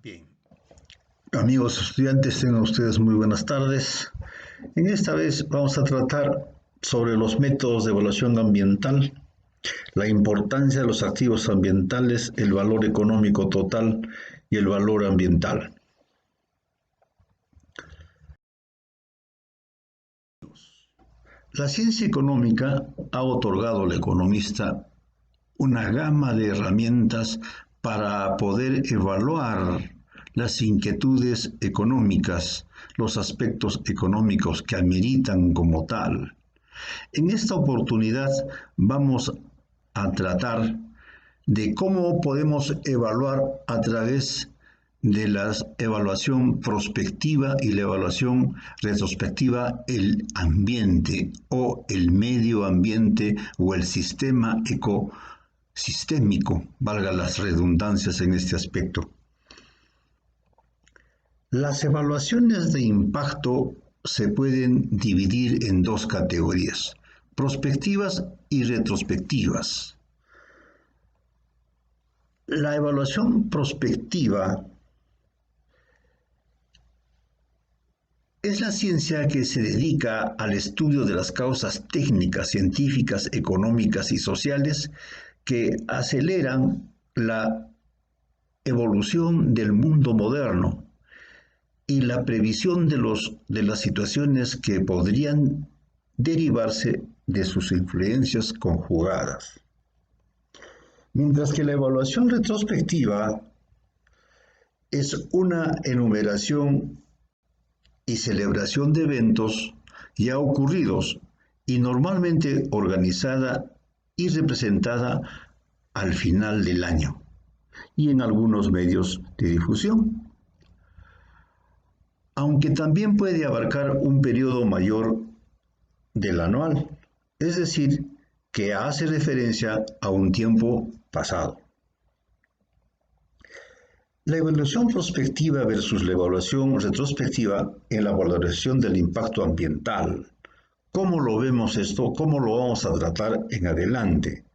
Bien, amigos estudiantes, tengan ustedes muy buenas tardes. En esta vez vamos a tratar sobre los métodos de evaluación ambiental, la importancia de los activos ambientales, el valor económico total y el valor ambiental. La ciencia económica ha otorgado al economista una gama de herramientas para poder evaluar las inquietudes económicas, los aspectos económicos que ameritan como tal. En esta oportunidad vamos a tratar de cómo podemos evaluar a través de la evaluación prospectiva y la evaluación retrospectiva el ambiente o el medio ambiente o el sistema ecosistémico, valga las redundancias en este aspecto. Las evaluaciones de impacto se pueden dividir en dos categorías, prospectivas y retrospectivas. La evaluación prospectiva es la ciencia que se dedica al estudio de las causas técnicas, científicas, económicas y sociales que aceleran la evolución del mundo moderno y la previsión de las situaciones que podrían derivarse de sus influencias conjugadas. Mientras que la evaluación retrospectiva es una enumeración y celebración de eventos ya ocurridos y normalmente organizada y representada al final del año y en algunos medios de difusión. Aunque también puede abarcar un periodo mayor del anual, es decir, que hace referencia a un tiempo pasado. La evaluación prospectiva versus la evaluación retrospectiva en la valoración del impacto ambiental. ¿Cómo lo vemos esto? ¿Cómo lo vamos a tratar en adelante?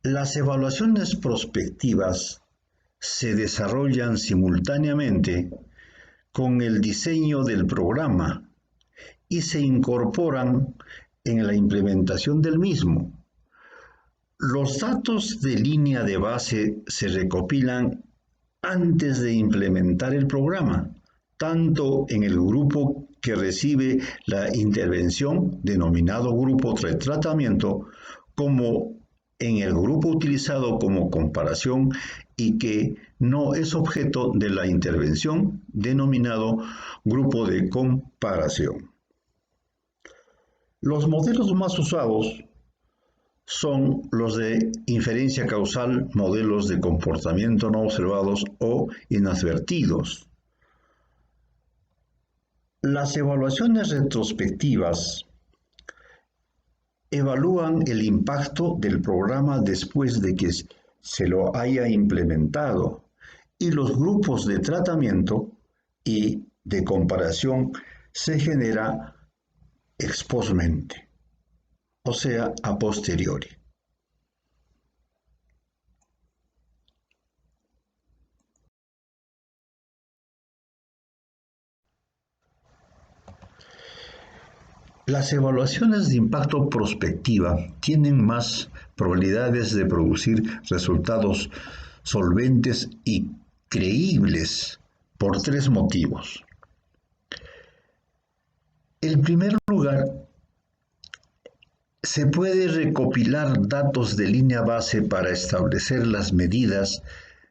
Las evaluaciones prospectivas se desarrollan simultáneamente con el diseño del programa y se incorporan en la implementación del mismo. Los datos de línea de base se recopilan antes de implementar el programa, tanto en el grupo que recibe la intervención, denominado grupo de tratamiento, como en el grupo utilizado como comparación y que no es objeto de la intervención, denominado grupo de comparación. Los modelos más usados son los de inferencia causal, modelos de comportamiento no observados o inadvertidos. Las evaluaciones retrospectivas evalúan el impacto del programa después de que se lo haya implementado y los grupos de tratamiento y de comparación se genera ex postmente, o sea, a posteriori. Las evaluaciones de impacto prospectiva tienen más probabilidades de producir resultados solventes y creíbles por tres motivos. En primer lugar, se puede recopilar datos de línea base para establecer las medidas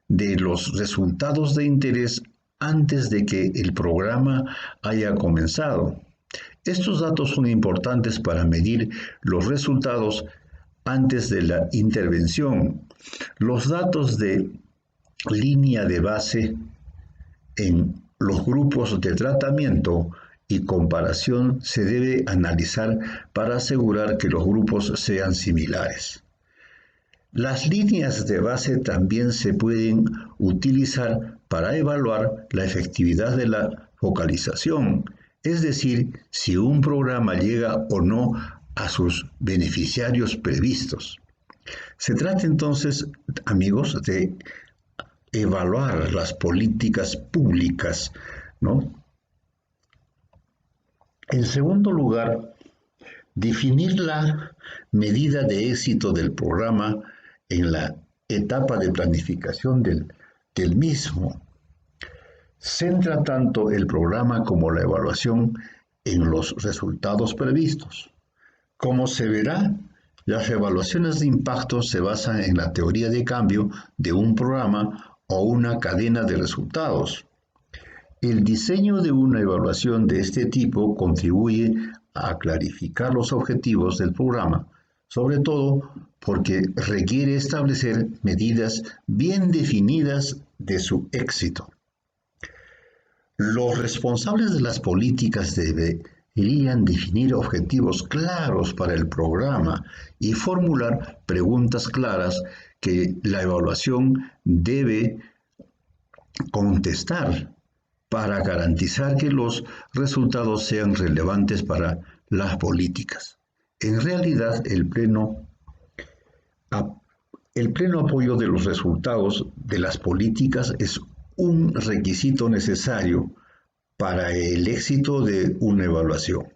de los resultados de interés antes de que el programa haya comenzado. Estos datos son importantes para medir los resultados antes de la intervención. Los datos de línea de base en los grupos de tratamiento y comparación se debe analizar para asegurar que los grupos sean similares. Las líneas de base también se pueden utilizar para evaluar la efectividad de la focalización, es decir, si un programa llega o no a sus beneficiarios previstos. Se trata entonces, amigos, de evaluar las políticas públicas, ¿no? En segundo lugar, definir la medida de éxito del programa en la etapa de planificación del mismo. Centra tanto el programa como la evaluación en los resultados previstos. Como se verá, las evaluaciones de impacto se basan en la teoría de cambio de un programa o una cadena de resultados. El diseño de una evaluación de este tipo contribuye a clarificar los objetivos del programa, sobre todo porque requiere establecer medidas bien definidas de su éxito. Los responsables de las políticas deberían definir objetivos claros para el programa y formular preguntas claras que la evaluación debe contestar para garantizar que los resultados sean relevantes para las políticas. En realidad, el pleno apoyo de los resultados de las políticas es un requisito necesario para el éxito de una evaluación.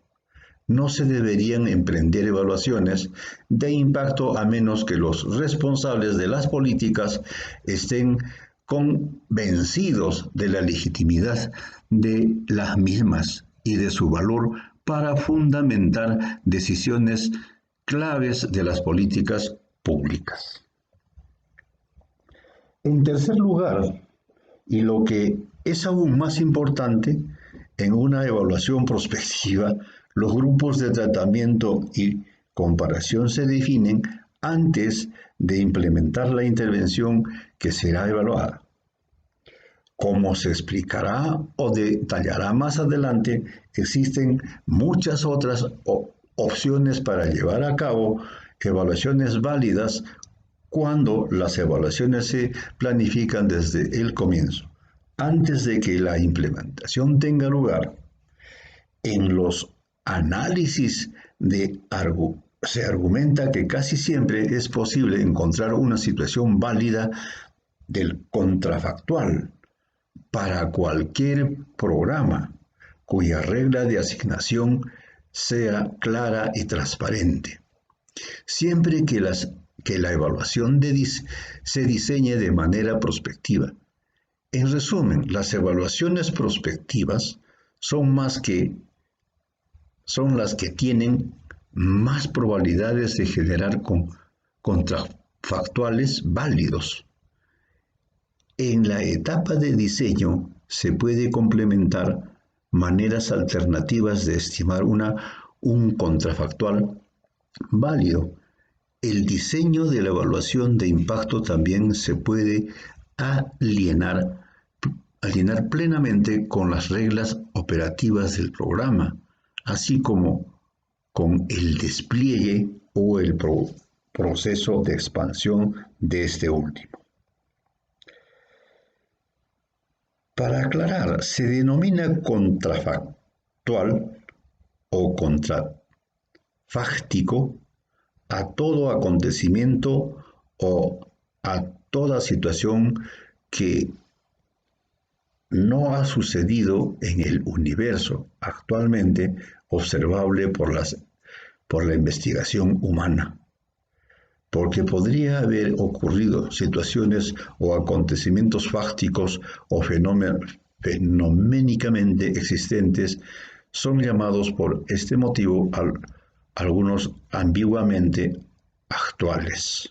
No se deberían emprender evaluaciones de impacto a menos que los responsables de las políticas estén convencidos de la legitimidad de las mismas y de su valor para fundamentar decisiones claves de las políticas públicas. En tercer lugar, y lo que es aún más importante, en una evaluación prospectiva, los grupos de tratamiento y comparación se definen antes de implementar la intervención que será evaluada. Como se explicará o detallará más adelante, existen muchas otras opciones para llevar a cabo evaluaciones válidas cuando las evaluaciones se planifican desde el comienzo, antes de que la implementación tenga lugar. En los análisis se argumenta que casi siempre es posible encontrar una situación válida del contrafactual para cualquier programa cuya regla de asignación sea clara y transparente, siempre que la evaluación se diseñe de manera prospectiva. En resumen, las evaluaciones prospectivas son las que tienen más probabilidades de generar contrafactuales válidos. En la etapa de diseño se puede complementar maneras alternativas de estimar un contrafactual válido. El diseño de la evaluación de impacto también se puede alinear plenamente con las reglas operativas del programa, así como con el despliegue o el proceso de expansión de este último. Para aclarar, se denomina contrafactual o contrafáctico a todo acontecimiento o a toda situación que no ha sucedido en el universo actualmente observable por la investigación humana, porque podría haber ocurrido situaciones o acontecimientos fácticos o fenoménicamente existentes, son llamados por este motivo algunos ambiguamente actuales.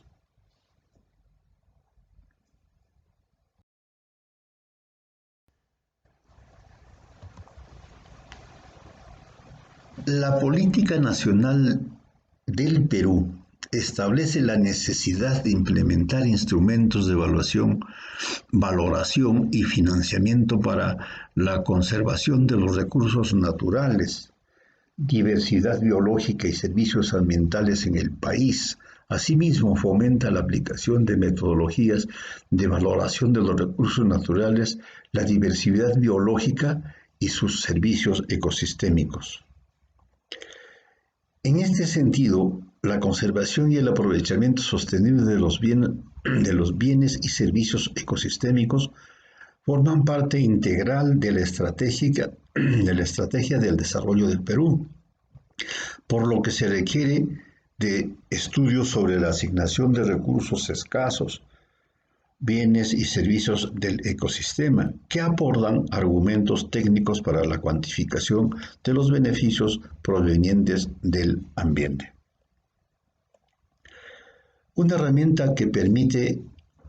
La política nacional del Perú establece la necesidad de implementar instrumentos de evaluación, valoración y financiamiento para la conservación de los recursos naturales, diversidad biológica y servicios ambientales en el país. Asimismo, fomenta la aplicación de metodologías de valoración de los recursos naturales, la diversidad biológica y sus servicios ecosistémicos. En este sentido, la conservación y el aprovechamiento sostenible de los bienes de los bienes y servicios ecosistémicos forman parte integral de la estrategia del desarrollo del Perú, por lo que se requiere de estudios sobre la asignación de recursos escasos, bienes y servicios del ecosistema, que aportan argumentos técnicos para la cuantificación de los beneficios provenientes del ambiente. Una herramienta que permite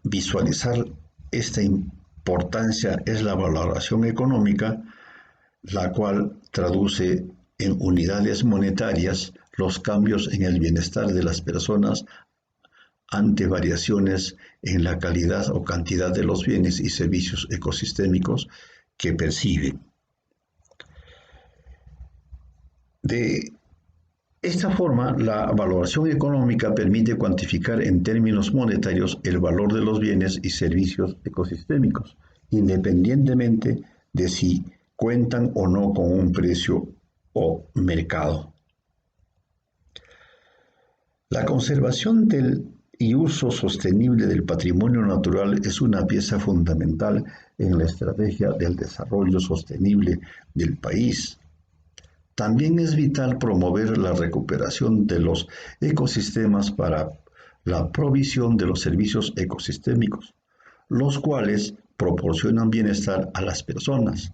visualizar esta importancia es la valoración económica, la cual traduce en unidades monetarias los cambios en el bienestar de las personas ante variaciones en la calidad o cantidad de los bienes y servicios ecosistémicos que perciben. De esta forma, la valoración económica permite cuantificar en términos monetarios el valor de los bienes y servicios ecosistémicos, independientemente de si cuentan o no con un precio o mercado. La conservación y uso sostenible del patrimonio natural es una pieza fundamental en la estrategia del desarrollo sostenible del país. También es vital promover la recuperación de los ecosistemas para la provisión de los servicios ecosistémicos, los cuales proporcionan bienestar a las personas.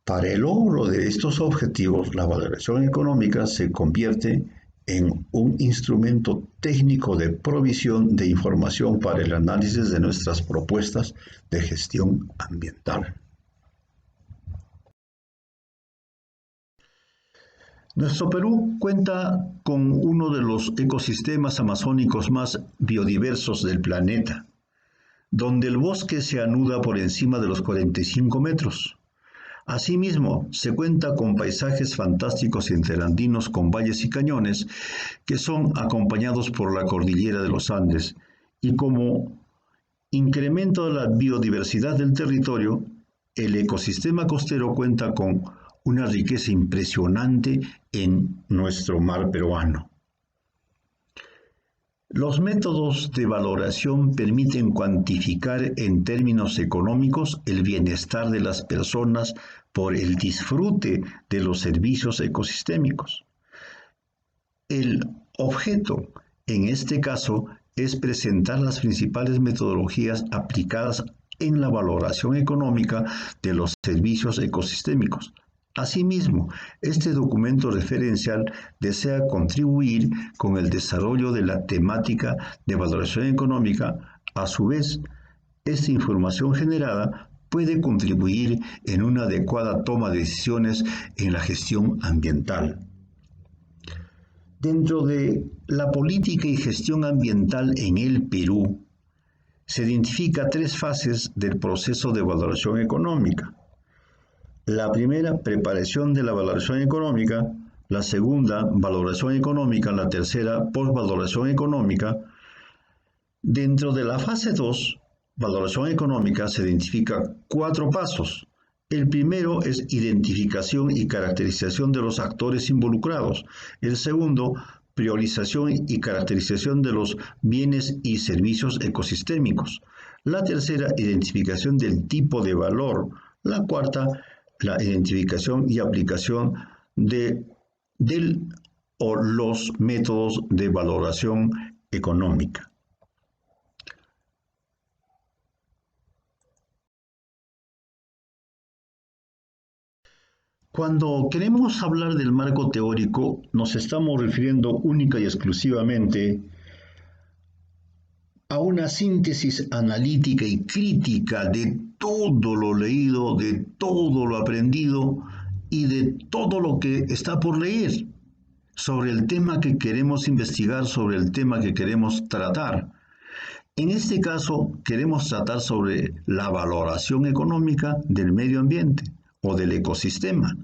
Para el logro de estos objetivos, la valoración económica se convierte en un instrumento técnico de provisión de información para el análisis de nuestras propuestas de gestión ambiental. Nuestro Perú cuenta con uno de los ecosistemas amazónicos más biodiversos del planeta, donde el bosque se anuda por encima de los 45 metros. Asimismo, se cuenta con paisajes fantásticos interandinos con valles y cañones que son acompañados por la cordillera de los Andes y como incremento de la biodiversidad del territorio, el ecosistema costero cuenta con una riqueza impresionante en nuestro mar peruano. Los métodos de valoración permiten cuantificar en términos económicos el bienestar de las personas por el disfrute de los servicios ecosistémicos. El objeto, en este caso, es presentar las principales metodologías aplicadas en la valoración económica de los servicios ecosistémicos. Asimismo, este documento referencial desea contribuir con el desarrollo de la temática de valoración económica. A su vez, esta información generada puede contribuir en una adecuada toma de decisiones en la gestión ambiental. Dentro de la política y gestión ambiental en el Perú, se identifican tres fases del proceso de valoración económica. La primera, preparación de la valoración económica. La segunda, valoración económica. La tercera, postvaloración económica. Dentro de la fase 2, valoración económica, se identifican 4 pasos. El primero es identificación y caracterización de los actores involucrados. El segundo, priorización y caracterización de los bienes y servicios ecosistémicos. La tercera, identificación del tipo de valor. La cuarta, la identificación y aplicación de los métodos de valoración económica. Cuando queremos hablar del marco teórico, nos estamos refiriendo única y exclusivamente a una síntesis analítica y crítica de todo lo leído, de todo lo aprendido y de todo lo que está por leer sobre el tema que queremos investigar, sobre el tema que queremos tratar. En este caso, queremos tratar sobre la valoración económica del medio ambiente o del ecosistema.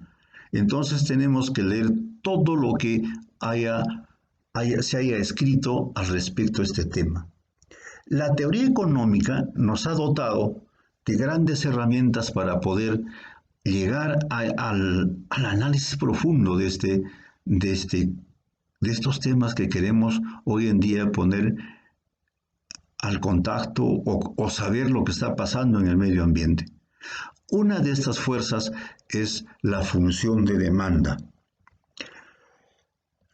Entonces tenemos que leer todo lo que se haya escrito al respecto a este tema. La teoría económica nos ha dotado de grandes herramientas para poder llegar al análisis profundo de estos temas que queremos hoy en día poner al contacto o saber lo que está pasando en el medio ambiente. Una de estas fuerzas es la función de demanda.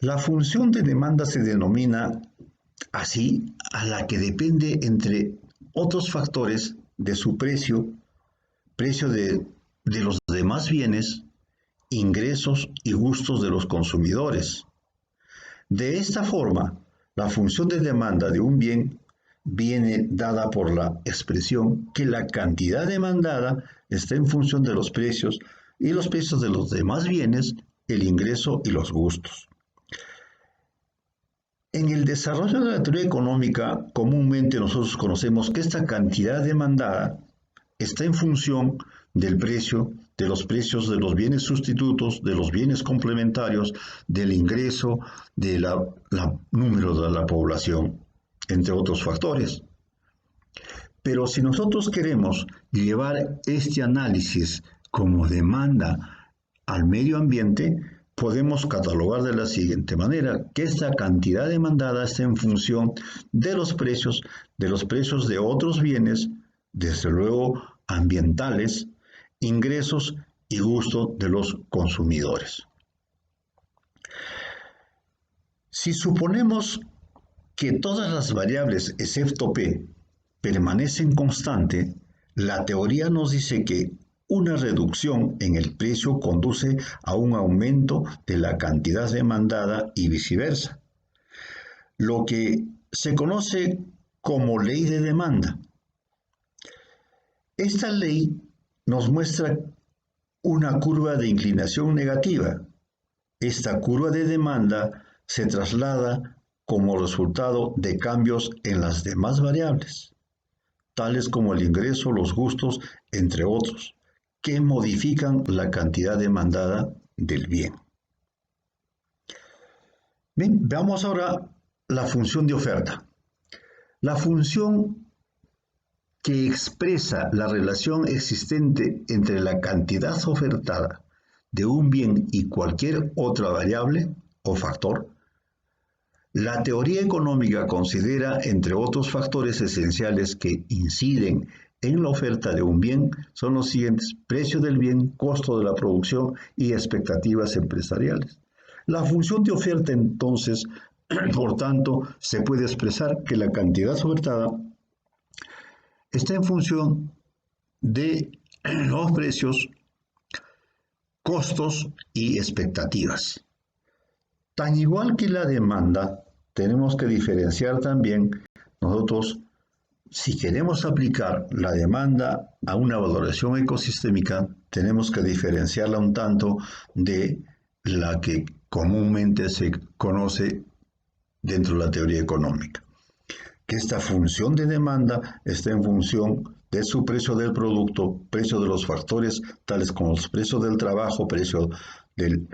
La función de demanda se denomina así a la que depende, entre otros factores, de su precio de los demás bienes, ingresos y gustos de los consumidores. De esta forma, la función de demanda de un bien viene dada por la expresión que la cantidad demandada está en función de los precios y los precios de los demás bienes, el ingreso y los gustos. En el desarrollo de la teoría económica, comúnmente nosotros conocemos que esta cantidad demandada está en función del precio, de los precios de los bienes sustitutos, de los bienes complementarios, del ingreso, del número de la población, entre otros factores. Pero si nosotros queremos llevar este análisis como demanda al medio ambiente, podemos catalogar de la siguiente manera, que esta cantidad demandada está en función de los precios de otros bienes, desde luego ambientales, ingresos y gusto de los consumidores. Si suponemos que todas las variables excepto P permanecen constantes, la teoría nos dice que una reducción en el precio conduce a un aumento de la cantidad demandada y viceversa, lo que se conoce como ley de demanda. Esta ley nos muestra una curva de inclinación negativa. Esta curva de demanda se traslada como resultado de cambios en las demás variables, tales como el ingreso, los gustos, entre otros, que modifican la cantidad demandada del bien. Bien, veamos ahora la función de oferta. La función que expresa la relación existente entre la cantidad ofertada de un bien y cualquier otra variable o factor. La teoría económica considera, entre otros factores esenciales que inciden en la oferta de un bien, son los siguientes: precio del bien, costo de la producción y expectativas empresariales. La función de oferta, entonces, por tanto, se puede expresar que la cantidad ofertada está en función de los precios, costos y expectativas. Tan igual que la demanda, tenemos que diferenciar también nosotros, si queremos aplicar la demanda a una valoración ecosistémica, tenemos que diferenciarla un tanto de la que comúnmente se conoce dentro de la teoría económica, que esta función de demanda está en función de su precio del producto, precio de los factores tales como los precios del trabajo, precio del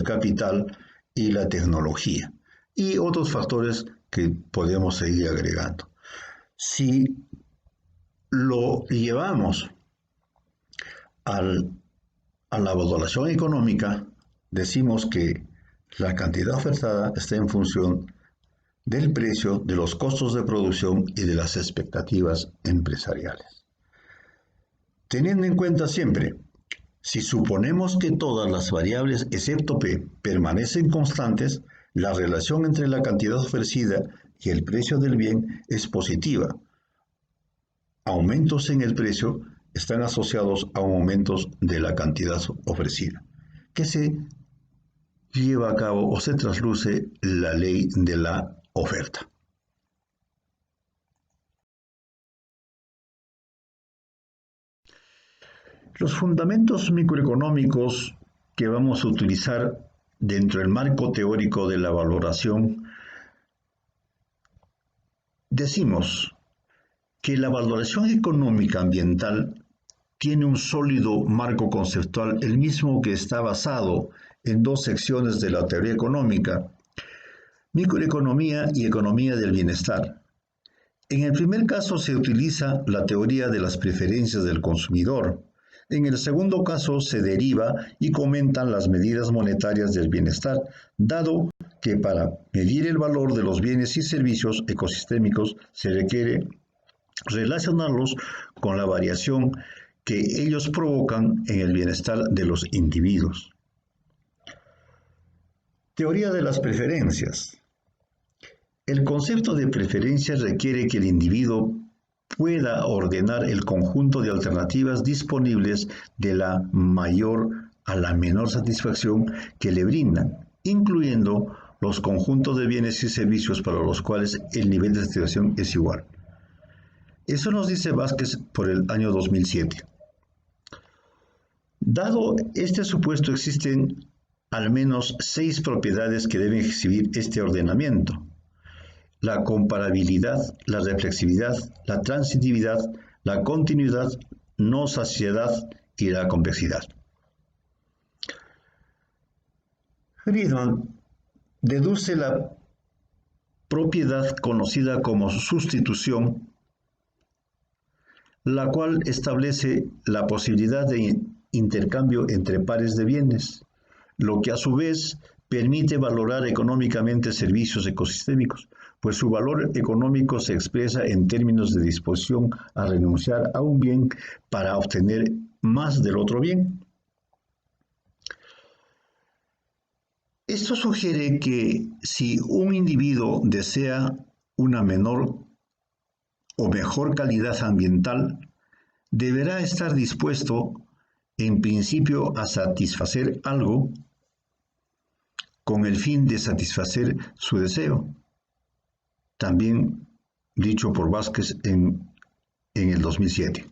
capital y la tecnología, y otros factores que podemos seguir agregando. Si lo llevamos a la valoración económica, decimos que la cantidad ofertada está en función del precio, de los costos de producción y de las expectativas empresariales. Teniendo en cuenta siempre, si suponemos que todas las variables excepto P permanecen constantes, la relación entre la cantidad ofrecida y el precio del bien es positiva. Aumentos en el precio están asociados a aumentos de la cantidad ofrecida, que se lleva a cabo o se trasluce la ley de la oferta. Los fundamentos microeconómicos que vamos a utilizar dentro del marco teórico de la valoración, decimos que la valoración económica ambiental tiene un sólido marco conceptual, el mismo que está basado en dos secciones de la teoría económica: microeconomía y economía del bienestar. En el primer caso se utiliza la teoría de las preferencias del consumidor. En el segundo caso se deriva y comentan las medidas monetarias del bienestar, dado que para medir el valor de los bienes y servicios ecosistémicos se requiere relacionarlos con la variación que ellos provocan en el bienestar de los individuos. Teoría de las preferencias. El concepto de preferencia requiere que el individuo pueda ordenar el conjunto de alternativas disponibles de la mayor a la menor satisfacción que le brindan, incluyendo los conjuntos de bienes y servicios para los cuales el nivel de satisfacción es igual. Eso nos dice Vázquez por el año 2007. Dado este supuesto, existen al menos 6 propiedades que deben exhibir este ordenamiento: la comparabilidad, la reflexividad, la transitividad, la continuidad, no saciedad y la complejidad. Friedman deduce la propiedad conocida como sustitución, la cual establece la posibilidad de intercambio entre pares de bienes, lo que a su vez permite valorar económicamente servicios ecosistémicos, pues su valor económico se expresa en términos de disposición a renunciar a un bien para obtener más del otro bien. Esto sugiere que si un individuo desea una menor o mejor calidad ambiental, deberá estar dispuesto, en principio, a satisfacer algo con el fin de satisfacer su deseo. También dicho por Vázquez en el 2007.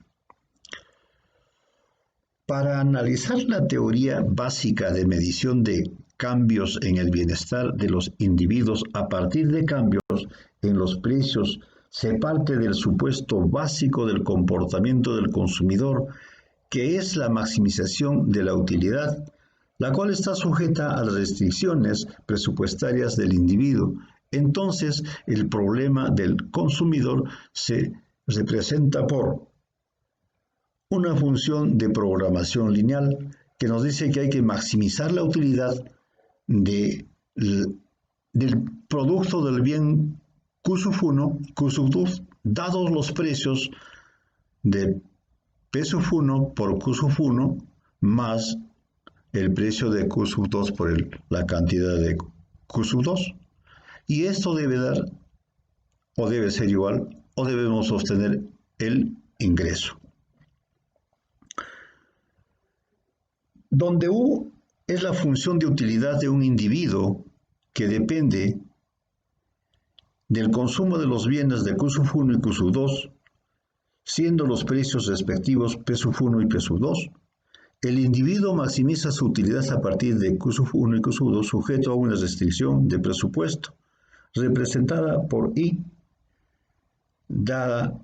Para analizar la teoría básica de medición de cambios en el bienestar de los individuos a partir de cambios en los precios, se parte del supuesto básico del comportamiento del consumidor, que es la maximización de la utilidad, la cual está sujeta a las restricciones presupuestarias del individuo. Entonces, el problema del consumidor se representa por una función de programación lineal que nos dice que hay que maximizar la utilidad del producto del bien Q sub 1, Q sub 2, dados los precios de P sub 1 por Q sub 1 más el precio de Q sub 2 por la cantidad de Q sub 2. Y esto debe dar, o debe ser igual, o debemos obtener el ingreso. Donde U es la función de utilidad de un individuo que depende del consumo de los bienes de Q sub 1 y Q sub 2, siendo los precios respectivos P sub 1 y P sub 2, el individuo maximiza su utilidad a partir de Q sub 1 y Q sub 2 sujeto a una restricción de presupuesto, representada por I, dada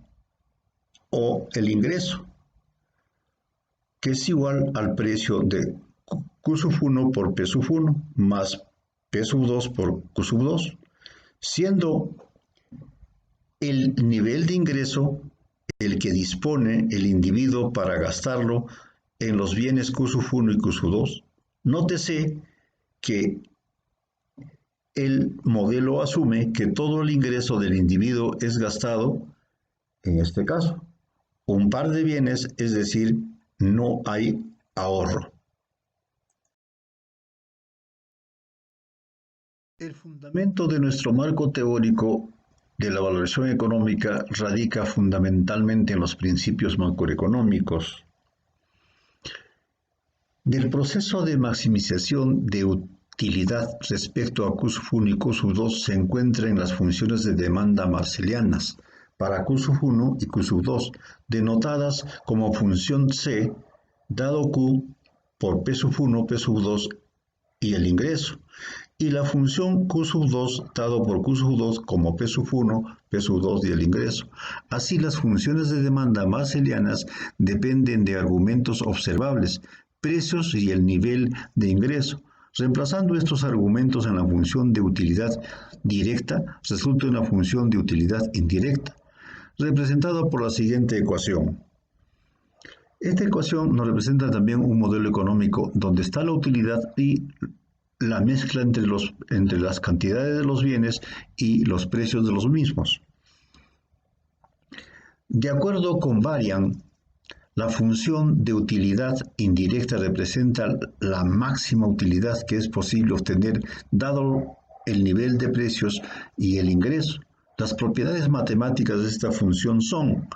o el ingreso, que es igual al precio de Q sub 1 por P sub 1 más P sub 2 por Q sub 2, siendo el nivel de ingreso el que dispone el individuo para gastarlo en los bienes Q sub 1 y Q sub 2. Nótese que el modelo asume que todo el ingreso del individuo es gastado, en este caso, un par de bienes, es decir, no hay ahorro. El fundamento de nuestro marco teórico de la valoración económica radica fundamentalmente en los principios macroeconómicos. Del proceso de maximización de utilidad respecto a Q sub 1 y Q sub 2 se encuentra en las funciones de demanda marselianas para Q sub 1 y Q sub 2, denotadas como función C, dado Q por P sub 1, P sub 2 y el ingreso, y la función Q sub 2 dado por Q sub 2 como P sub 1, P sub 2 y el ingreso. Así, las funciones de demanda marselianas dependen de argumentos observables, precios y el nivel de ingreso. Reemplazando estos argumentos en la función de utilidad directa, resulta una función de utilidad indirecta, representada por la siguiente ecuación. Esta ecuación nos representa también un modelo económico donde está la utilidad y la mezcla entre las cantidades de los bienes y los precios de los mismos. De acuerdo con Varian, la función de utilidad indirecta representa la máxima utilidad que es posible obtener dado el nivel de precios y el ingreso. Las propiedades matemáticas de esta función son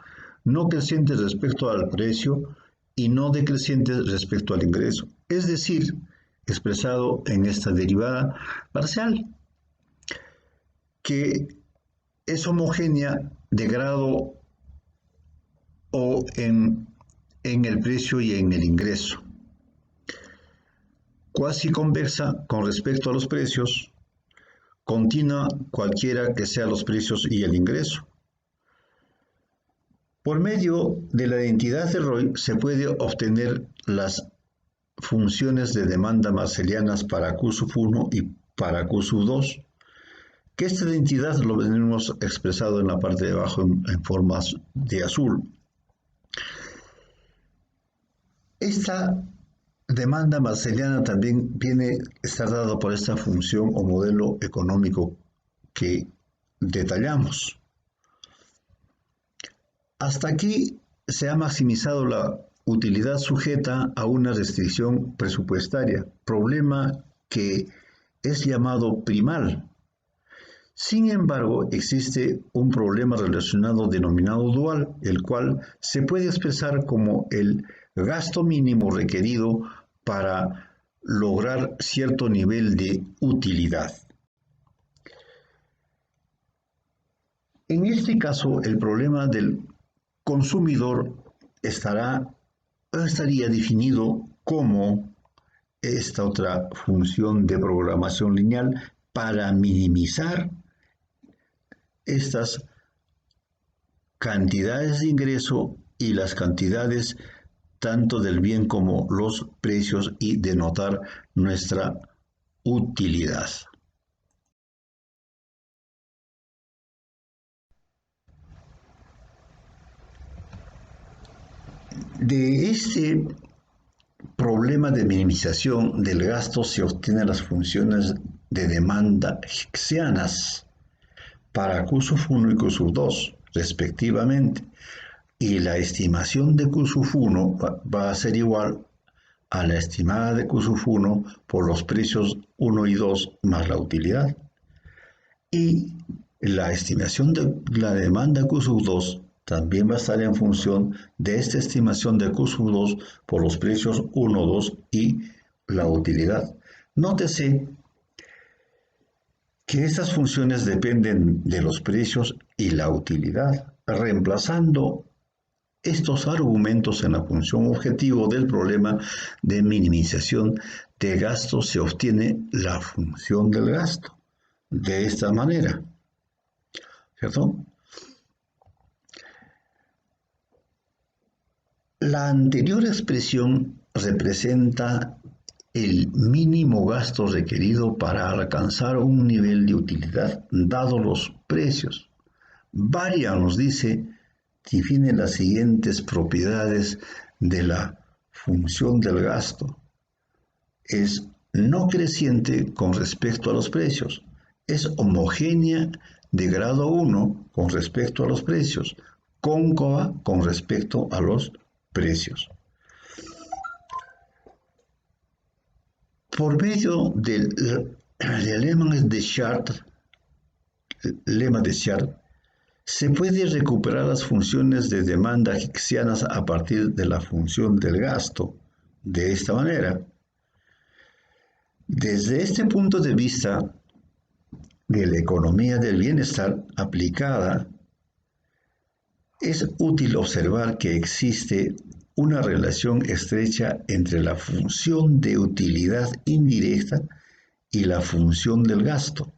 no crecientes respecto al precio y no decrecientes respecto al ingreso, es decir, expresado en esta derivada parcial, que es homogénea de grado o en el precio y en el ingreso. Cuasi convexa con respecto a los precios, continua cualquiera que sean los precios y el ingreso. Por medio de la identidad de Roy se puede obtener las funciones de demanda marselianas para Q sub 1 y para Q sub 2, que esta identidad lo tenemos expresado en la parte de abajo en formas de azul. Esta demanda marseliana también está dada por esta función o modelo económico que detallamos. Hasta aquí se ha maximizado la utilidad sujeta a una restricción presupuestaria, problema que es llamado primal. Sin embargo, existe un problema relacionado denominado dual, el cual se puede expresar como el gasto mínimo requerido para lograr cierto nivel de utilidad. En este caso, el problema del consumidor estaría definido como esta otra función de programación lineal para minimizar estas cantidades de ingreso y las cantidades tanto del bien como los precios y denotar nuestra utilidad. De este problema de minimización del gasto se obtienen las funciones de demanda hicksianas para Q sub 1 y Q sub 2, respectivamente, y la estimación de Q sub 1 va a ser igual a la estimada de Q sub 1 por los precios 1 y 2 más la utilidad. Y la estimación de la demanda Q sub 2 también va a estar en función de esta estimación de Q sub 2 por los precios 1, 2 y la utilidad. Nótese que estas funciones dependen de los precios y la utilidad, reemplazando estos argumentos en la función objetivo del problema de minimización de gasto se obtiene la función del gasto. De esta manera, ¿cierto? La anterior expresión representa el mínimo gasto requerido para alcanzar un nivel de utilidad dado los precios. Varian nos define las siguientes propiedades de la función del gasto. Es no creciente con respecto a los precios. Es homogénea de grado 1 con respecto a los precios. Cóncava con respecto a los precios. Por medio del lema de Chart, se puede recuperar las funciones de demanda hicksianas a partir de la función del gasto. De esta manera, desde este punto de vista de la economía del bienestar aplicada, es útil observar que existe una relación estrecha entre la función de utilidad indirecta y la función del gasto.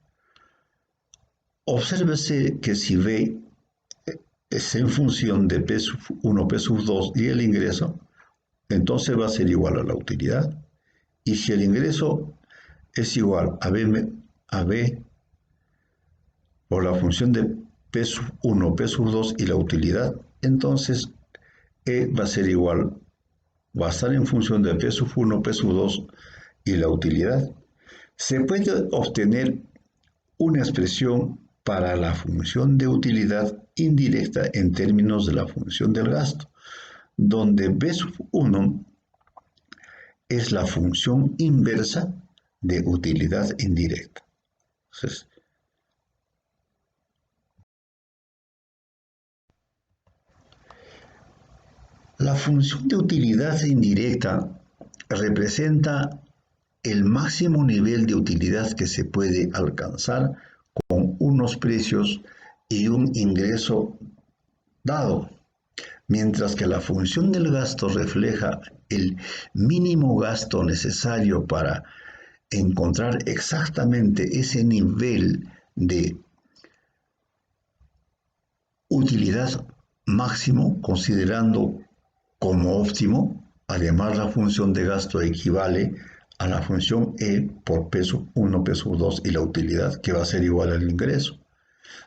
Obsérvese que si B es en función de P sub 1, P sub 2 y el ingreso, entonces va a ser igual a la utilidad. Y si el ingreso es igual a B por la función de P sub 1, P sub 2 y la utilidad, entonces E va a ser igual, va a estar en función de P sub 1, P sub 2 y la utilidad. Se puede obtener una expresión para la función de utilidad indirecta en términos de la función del gasto, donde B sub 1 es la función inversa de utilidad indirecta. Entonces, la función de utilidad indirecta representa el máximo nivel de utilidad que se puede alcanzar con unos precios y un ingreso dado, mientras que la función del gasto refleja el mínimo gasto necesario para encontrar exactamente ese nivel de utilidad máximo, considerando como óptimo. Además, la función de gasto equivale a la función E por P sub 1, P sub 2 y la utilidad, que va a ser igual al ingreso.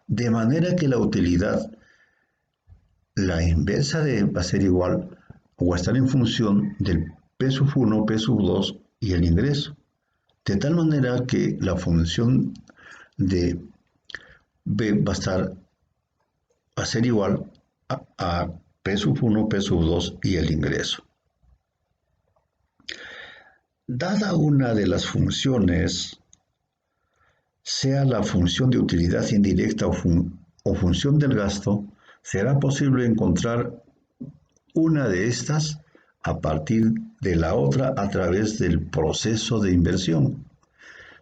De manera que la utilidad, la inversa de va a ser igual o a estar en función del P sub 1, P sub 2 y el ingreso. De tal manera que la función de B va a ser igual a P sub 1, P sub 2 y el ingreso. Dada una de las funciones, sea la función de utilidad indirecta o función del gasto, será posible encontrar una de estas a partir de la otra a través del proceso de inversión.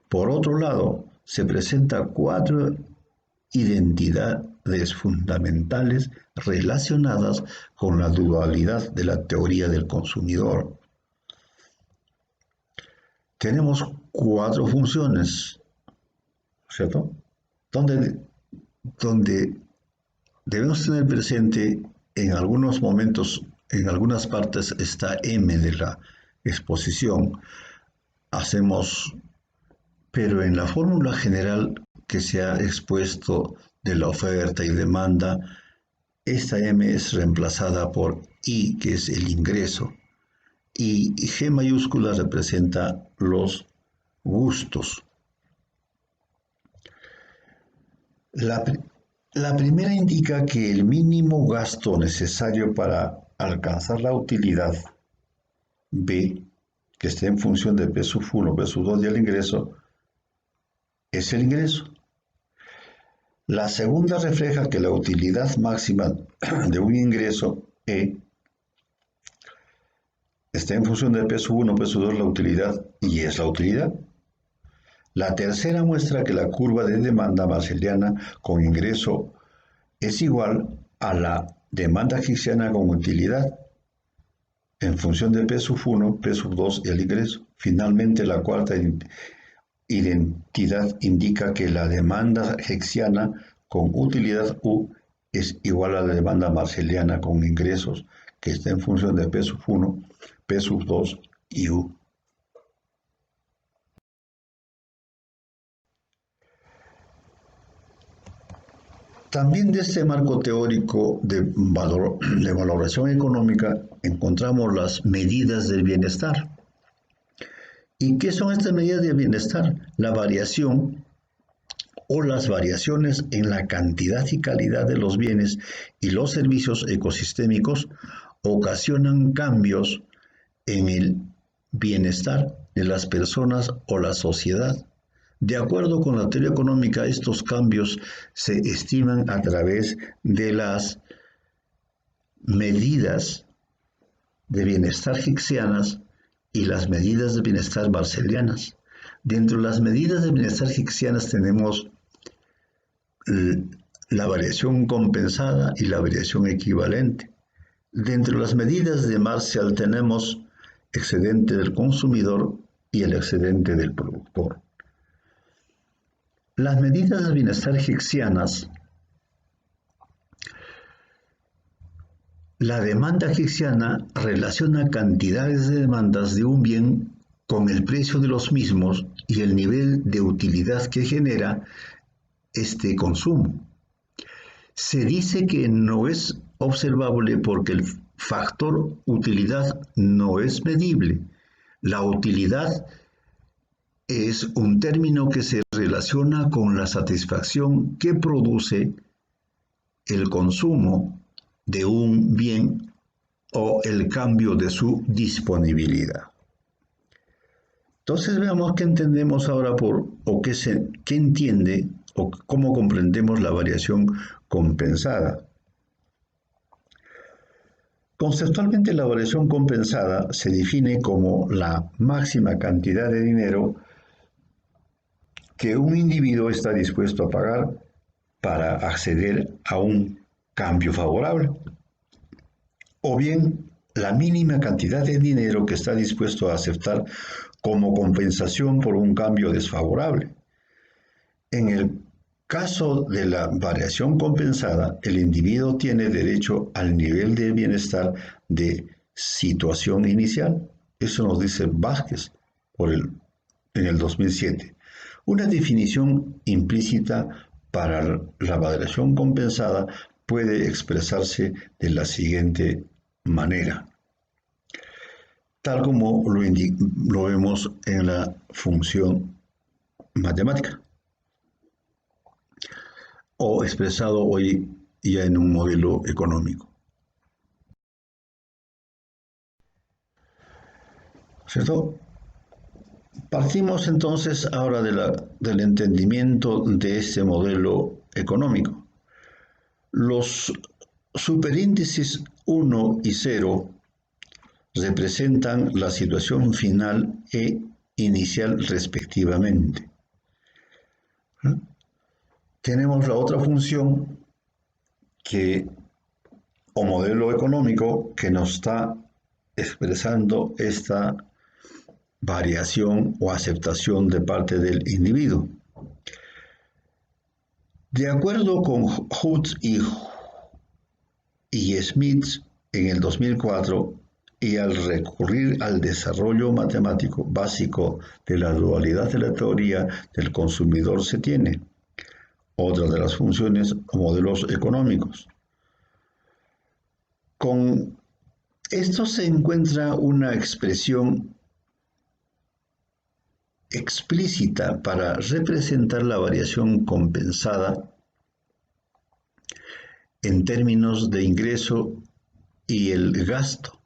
Por otro lado, se presentan 4 identidades fundamentales relacionadas con la dualidad de la teoría del consumidor. Tenemos 4 funciones, ¿cierto? Donde debemos tener presente en algunos momentos, en algunas partes está M de la exposición. Pero en la fórmula general que se ha expuesto de la oferta y demanda, esta M es reemplazada por I, que es el ingreso, y G mayúscula representa los gustos. La primera indica que el mínimo gasto necesario para alcanzar la utilidad B, que esté en función de P sub 1, P sub 2 y el ingreso, es el ingreso. La segunda refleja que la utilidad máxima de un ingreso E está en función de P sub 1, P sub 2, la utilidad, y es la utilidad. La tercera muestra que la curva de demanda marseliana con ingreso es igual a la demanda hicksiana con utilidad en función de P sub 1, P sub 2 y el ingreso. Finalmente, la cuarta identidad indica que la demanda hicksiana con utilidad U es igual a la demanda marseliana con ingresos, que está en función de P sub 1, P sub 2 y U. También de este marco teórico de valoración económica encontramos las medidas del bienestar. ¿Y qué son estas medidas de bienestar? La variación o las variaciones en la cantidad y calidad de los bienes y los servicios ecosistémicos ocasionan cambios en el bienestar de las personas o la sociedad. De acuerdo con la teoría económica, estos cambios se estiman a través de las medidas de bienestar hicksianas y las medidas de bienestar marselianas. Dentro de las medidas de bienestar hicksianas tenemos la variación compensada y la variación equivalente. Dentro de las medidas de Marshall tenemos excedente del consumidor y el excedente del productor. Las medidas de bienestar hicksianas, la demanda hicksiana relaciona cantidades de demandas de un bien con el precio de los mismos y el nivel de utilidad que genera este consumo. Se dice que no es observable porque el factor utilidad no es medible. La utilidad es un término que se relaciona con la satisfacción que produce el consumo de un bien o el cambio de su disponibilidad. Entonces veamos qué entendemos ahora qué entiende o cómo comprendemos la variación compensada. Conceptualmente, la variación compensada se define como la máxima cantidad de dinero que un individuo está dispuesto a pagar para acceder a un cambio favorable, o bien la mínima cantidad de dinero que está dispuesto a aceptar como compensación por un cambio desfavorable. En el caso de la variación compensada, el individuo tiene derecho al nivel de bienestar de situación inicial. Eso nos dice Vázquez en el 2007. Una definición implícita para la variación compensada puede expresarse de la siguiente manera, tal como lo vemos en la función matemática, o expresado hoy ya en un modelo económico. ¿Cierto? Partimos entonces ahora del entendimiento de este modelo económico. Los superíndices 1 y 0 representan la situación final e inicial respectivamente. Tenemos la otra función o modelo económico que nos está expresando esta variación o aceptación de parte del individuo. De acuerdo con Hood y Smith en el 2004, y al recurrir al desarrollo matemático básico de la dualidad de la teoría del consumidor se tiene otra de las funciones o modelos económicos. Con esto se encuentra una expresión explícita para representar la variación compensada en términos de ingreso y el gasto.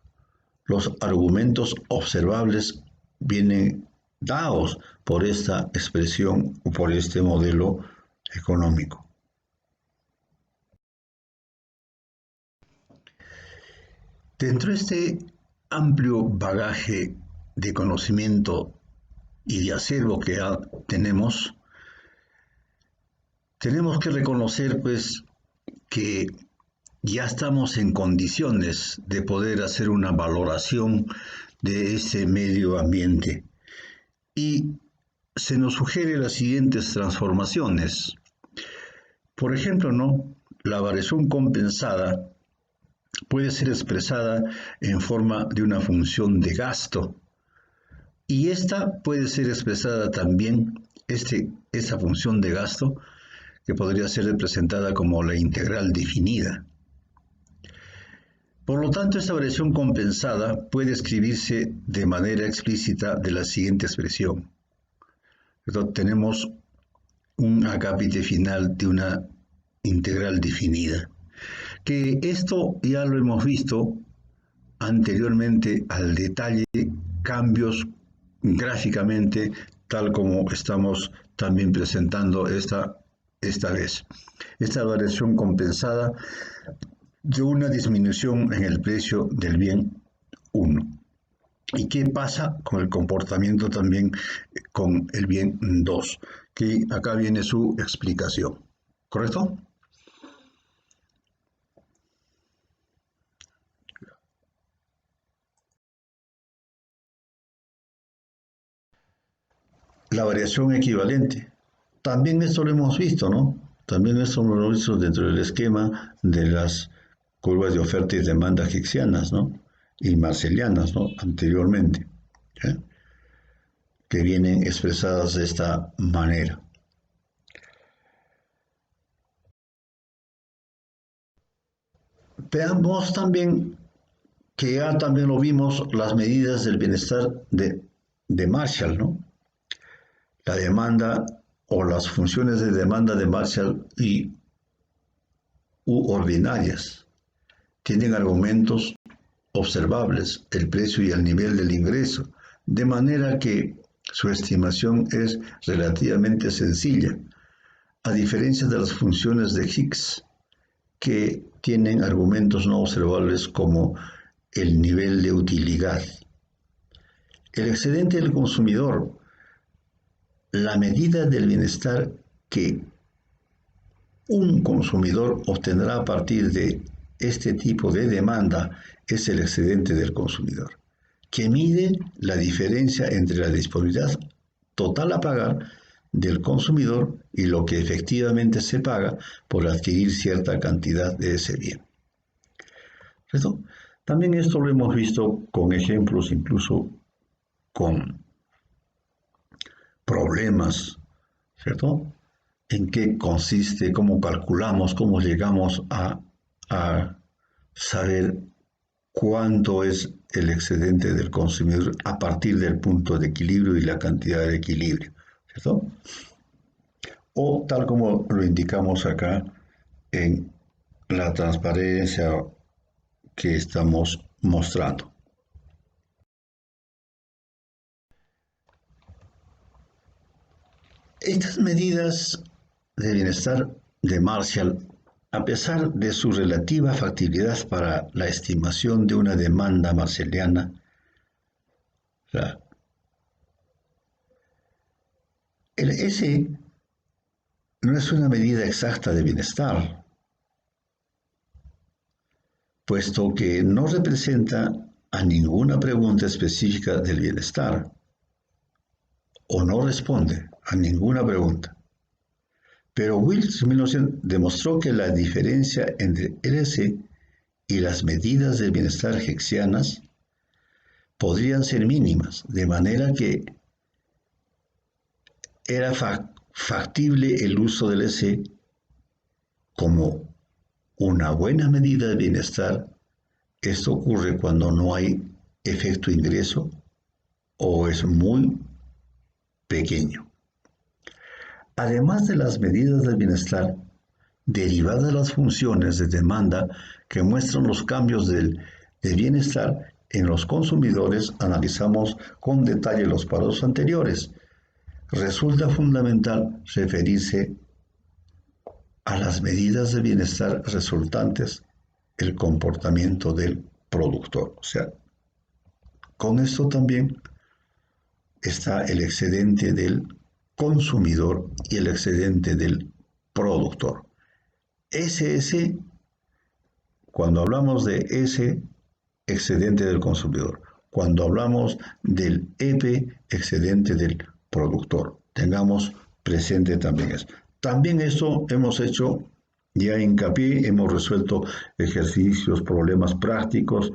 Los argumentos observables vienen dados por esta expresión o por este modelo económico. Dentro de este amplio bagaje de conocimiento y de acervo que tenemos que reconocer pues que ya estamos en condiciones de poder hacer una valoración de ese medio ambiente y se nos sugiere las siguientes transformaciones. Por ejemplo, la variación compensada puede ser expresada en forma de una función de gasto y esta puede ser expresada también, esa función de gasto, que podría ser representada como la integral definida. Por lo tanto, esta variación compensada puede escribirse de manera explícita de la siguiente expresión. Entonces, tenemos un acápite final de una integral definida, que esto ya lo hemos visto anteriormente al detalle, cambios gráficamente, tal como estamos también presentando esta vez. Esta variación compensada de una disminución en el precio del bien 1. ¿Y qué pasa con el comportamiento también con el bien 2? Que acá viene su explicación. ¿Correcto? La variación equivalente. También esto lo hemos visto, ¿no? También esto lo hemos visto dentro del esquema de las curvas de oferta y demanda hicksianas, ¿no? Y marselianas, ¿no? Anteriormente, ¿eh? Que vienen expresadas de esta manera. Veamos también que ya también lo vimos, las medidas del bienestar de Marshall, ¿no? La demanda o las funciones de demanda de Marshall u ordinarias tienen argumentos observables, el precio y el nivel del ingreso, de manera que su estimación es relativamente sencilla, a diferencia de las funciones de Hicks, que tienen argumentos no observables como el nivel de utilidad. El excedente del consumidor, la medida del bienestar que un consumidor obtendrá a partir de este tipo de demanda, es el excedente del consumidor, que mide la diferencia entre la disponibilidad total a pagar del consumidor y lo que efectivamente se paga por adquirir cierta cantidad de ese bien. ¿Cierto? También esto lo hemos visto con ejemplos, incluso con problemas, ¿cierto? En qué consiste, cómo calculamos, cómo llegamos a saber cuánto es el excedente del consumidor a partir del punto de equilibrio y la cantidad de equilibrio, ¿cierto? O tal como lo indicamos acá en la transparencia que estamos mostrando. Estas medidas de bienestar de Marshall, a pesar de su relativa factibilidad para la estimación de una demanda marshalliana, el S no es una medida exacta de bienestar, puesto que no representa a ninguna pregunta específica del bienestar, o no responde a ninguna pregunta. Pero Wills en 1900 demostró que la diferencia entre LS y las medidas de bienestar hicksianas podrían ser mínimas, de manera que era factible el uso del S como una buena medida de bienestar. Esto ocurre cuando no hay efecto ingreso o es muy pequeño. Además de las medidas del bienestar, derivadas de las funciones de demanda que muestran los cambios de bienestar en los consumidores, analizamos con detalle los pasos anteriores. Resulta fundamental referirse a las medidas de bienestar resultantes, el comportamiento del productor. O sea, con esto también está el excedente del consumidor y el excedente del productor. SS, cuando hablamos de ese excedente del consumidor, cuando hablamos del EP, excedente del productor, tengamos presente también eso. También esto hemos hecho ya hincapié, hemos resuelto ejercicios, problemas prácticos,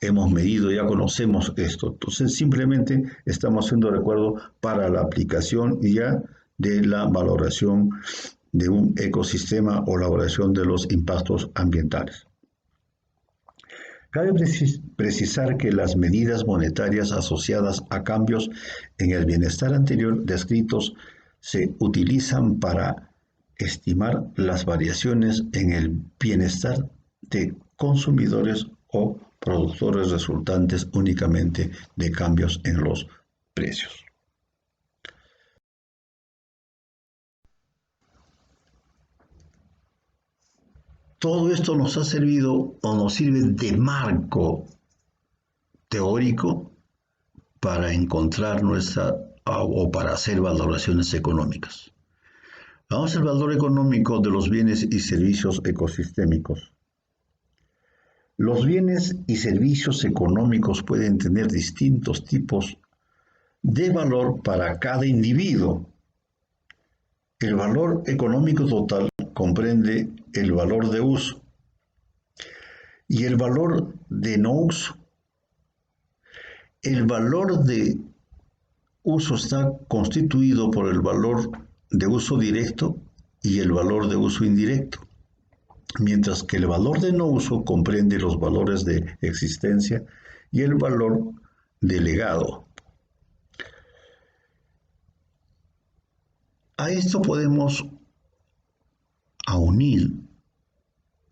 hemos medido, ya conocemos esto. Entonces simplemente estamos haciendo recuerdo para la aplicación ya de la valoración de un ecosistema o la valoración de los impactos ambientales. Cabe precisar que las medidas monetarias asociadas a cambios en el bienestar anterior descritos se utilizan para estimar las variaciones en el bienestar de consumidores o productores resultantes únicamente de cambios en los precios. Todo esto nos ha servido o nos sirve de marco teórico para encontrar o para hacer valoraciones económicas. Vamos al valor económico de los bienes y servicios ecosistémicos. Los bienes y servicios económicos pueden tener distintos tipos de valor para cada individuo. El valor económico total comprende el valor de uso y el valor de no uso. El valor de uso está constituido por el valor de uso directo y el valor de uso indirecto, mientras que el valor de no uso comprende los valores de existencia y el valor de legado. A esto podemos unir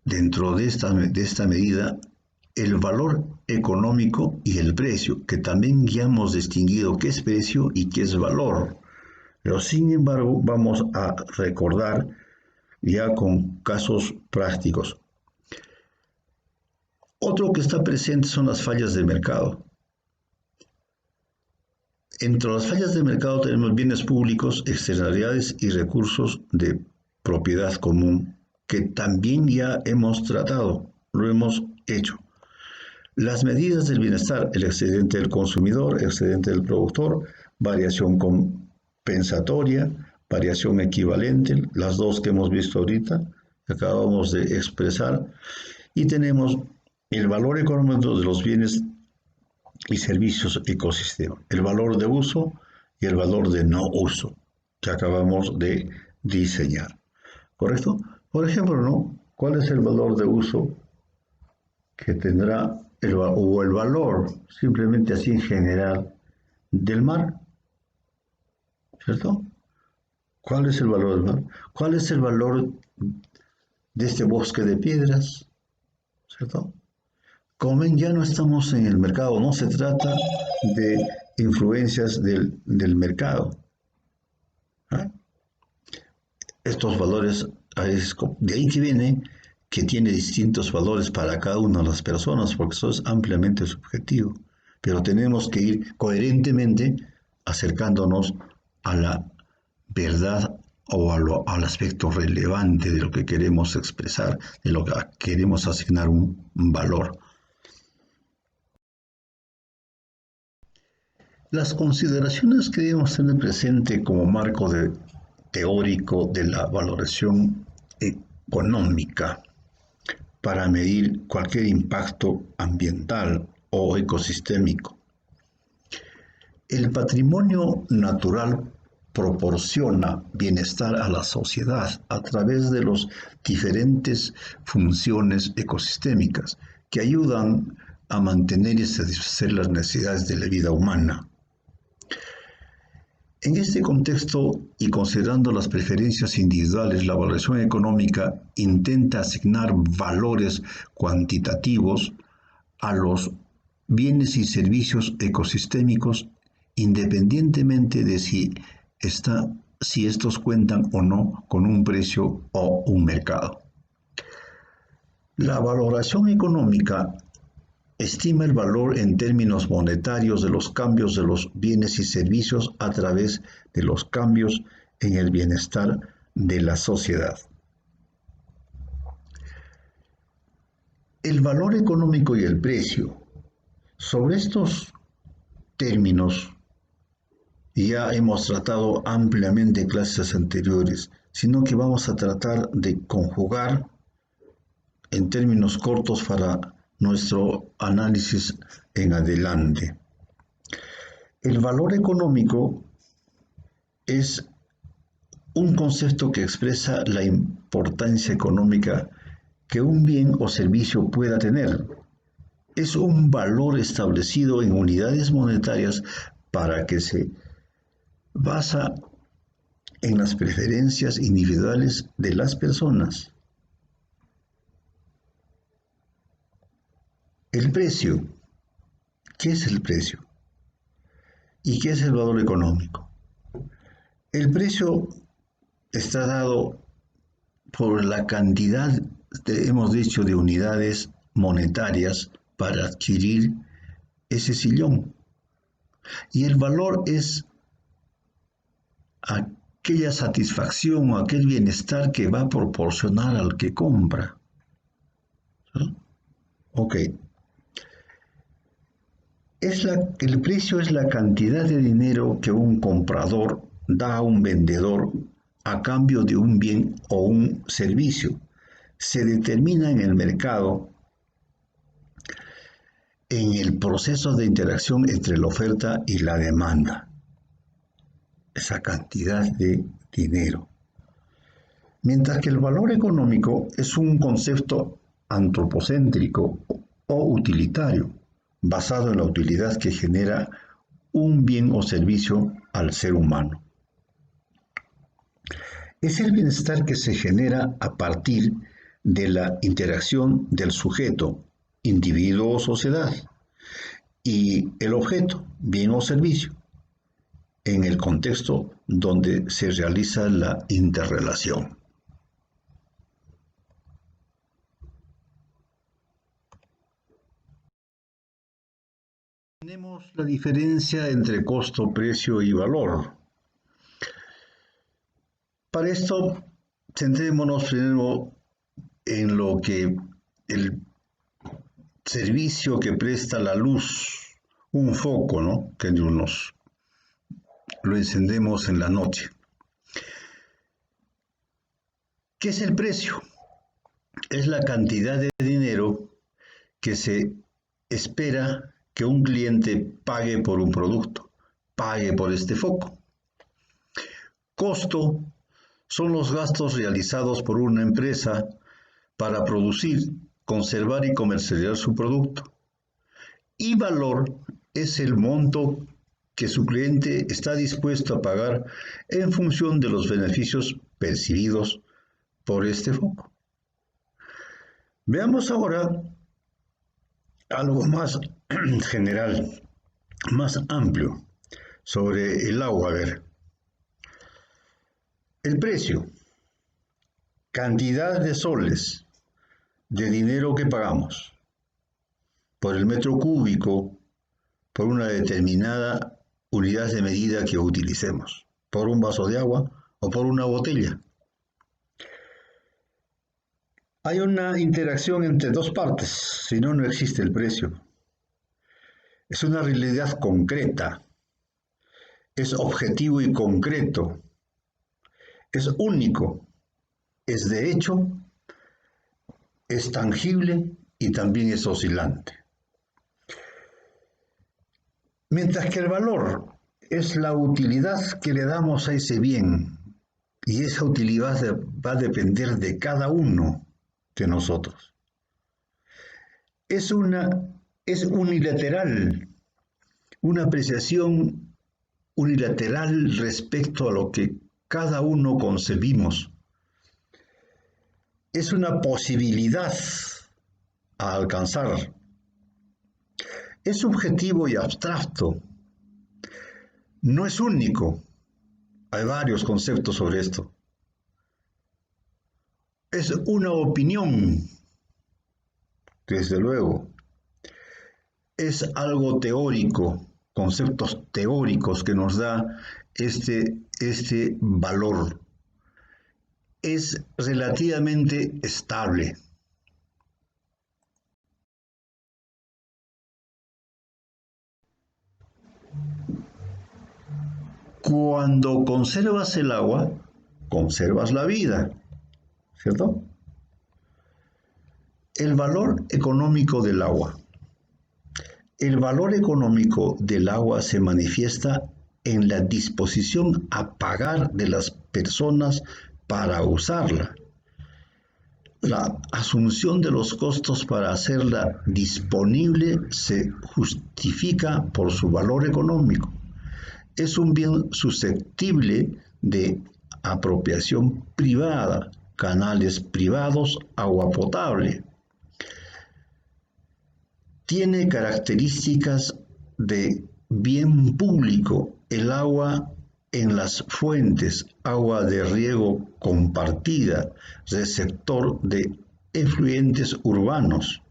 dentro de esta medida el valor económico y el precio, que también ya hemos distinguido qué es precio y qué es valor. Pero sin embargo, vamos a recordar ya con casos prácticos. Otro que está presente son las fallas de mercado. Entre las fallas de mercado tenemos bienes públicos, externalidades y recursos de propiedad común, que también ya hemos tratado, lo hemos hecho. Las medidas del bienestar, el excedente del consumidor, excedente del productor, variación compensatoria, variación equivalente, las dos que hemos visto ahorita, que acabamos de expresar, y tenemos el valor económico de los bienes y servicios ecosistema, el valor de uso y el valor de no uso, que acabamos de diseñar. ¿Correcto? Por ejemplo, ¿no? ¿Cuál es el valor de uso que tendrá el valor, simplemente así en general, del mar? ¿Cierto? ¿Cuál es el valor del mar? ¿Cuál es el valor de este bosque de piedras? ¿Cierto? Como ven, ya no estamos en el mercado, no se trata de influencias del mercado. ¿Ah? Estos valores, de ahí que viene que tiene distintos valores para cada una de las personas, porque eso es ampliamente subjetivo. Pero tenemos que ir coherentemente acercándonos a la verdad o al aspecto relevante de lo que queremos expresar, de lo que queremos asignar un valor. Las consideraciones que debemos tener presente como marco teórico de la valoración económica para medir cualquier impacto ambiental o ecosistémico. El patrimonio natural proporciona bienestar a la sociedad a través de las diferentes funciones ecosistémicas que ayudan a mantener y satisfacer las necesidades de la vida humana. En este contexto y considerando las preferencias individuales, la valoración económica intenta asignar valores cuantitativos a los bienes y servicios ecosistémicos independientemente de si estos cuentan o no con un precio o un mercado. La valoración económica estima el valor en términos monetarios de los cambios de los bienes y servicios a través de los cambios en el bienestar de la sociedad. El valor económico y el precio. Sobre estos términos ya hemos tratado ampliamente en clases anteriores, sino que vamos a tratar de conjugar en términos cortos para nuestro análisis en adelante. El valor económico es un concepto que expresa la importancia económica que un bien o servicio pueda tener. Es un valor establecido en unidades monetarias para que se basa en las preferencias individuales de las personas. El precio. ¿Qué es el precio? ¿Y qué es el valor económico? El precio está dado por la cantidad, hemos dicho, de unidades monetarias para adquirir ese sillón. Y el valor es aquella satisfacción o aquel bienestar que va a proporcionar al que compra. ¿Sí? Ok. El precio es la cantidad de dinero que un comprador da a un vendedor a cambio de un bien o un servicio. Se determina en el mercado en el proceso de interacción entre la oferta y la demanda. Esa cantidad de dinero. Mientras que el valor económico es un concepto antropocéntrico o utilitario, basado en la utilidad que genera un bien o servicio al ser humano. Es el bienestar que se genera a partir de la interacción del sujeto, individuo o sociedad, y el objeto, bien o servicio, en el contexto donde se realiza la interrelación. Tenemos la diferencia entre costo, precio y valor. Para esto, centrémonos primero en lo que el servicio que presta la luz, un foco, ¿no? Que lo encendemos en la noche. ¿Qué es el precio? Es la cantidad de dinero que se espera que un cliente pague por un producto, pague por este foco. Costo son los gastos realizados por una empresa para producir, conservar y comercializar su producto. Y valor es el monto que su cliente está dispuesto a pagar en función de los beneficios percibidos por este foco. Veamos ahora algo más general, más amplio sobre el agua. A ver, el precio, cantidad de soles de dinero que pagamos por el metro cúbico, por una determinada unidad de medida que utilicemos, por un vaso de agua o por una botella. Hay una interacción entre dos partes, si no, no existe el precio. Es una realidad concreta, es objetivo y concreto, es único, es de hecho, es tangible y también es oscilante. Mientras que el valor es la utilidad que le damos a ese bien, y esa utilidad va a depender de cada uno de nosotros. Es unilateral, una apreciación unilateral respecto a lo que cada uno concebimos. Es una posibilidad a alcanzar. Es subjetivo y abstracto. No es único. Hay varios conceptos sobre esto. Es una opinión, desde luego. Es algo teórico, conceptos teóricos que nos da este valor. Es relativamente estable. Cuando conservas el agua, conservas la vida, ¿cierto? El valor económico del agua. El valor económico del agua se manifiesta en la disposición a pagar de las personas para usarla. La asunción de los costos para hacerla disponible se justifica por su valor económico. Es un bien susceptible de apropiación privada, canales privados, agua potable. Tiene características de bien público el agua en las fuentes, agua de riego compartida, receptor de efluentes urbanos.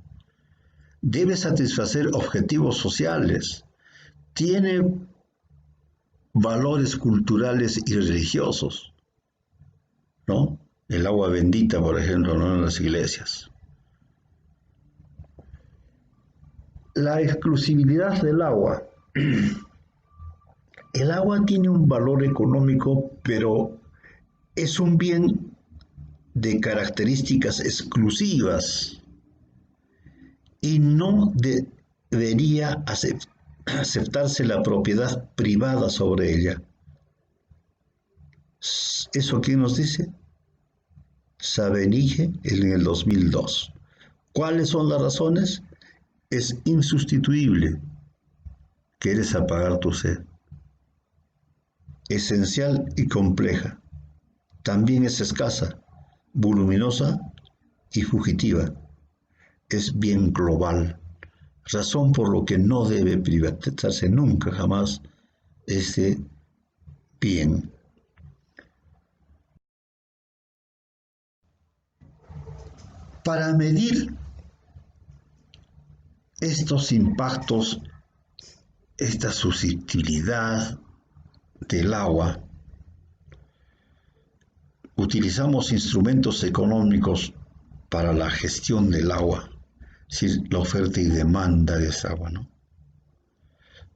Debe satisfacer objetivos sociales. Tiene valores culturales y religiosos, ¿no? El agua bendita, por ejemplo, ¿no? En las iglesias. La exclusividad del agua. El agua tiene un valor económico, pero es un bien de características exclusivas y no debería aceptarse la propiedad privada sobre ella. ¿Eso quién nos dice? Savenige en el 2002. ¿Cuáles son las razones? Es insustituible. Quieres apagar tu sed. Esencial y compleja. también es escasa, voluminosa y fugitiva. Es bien global, razón por lo que no debe privatizarse nunca jamás este bien. Para medir estos impactos, esta susceptibilidad del agua, utilizamos instrumentos económicos para la gestión del agua, es decir, la oferta y demanda de esa agua, ¿no?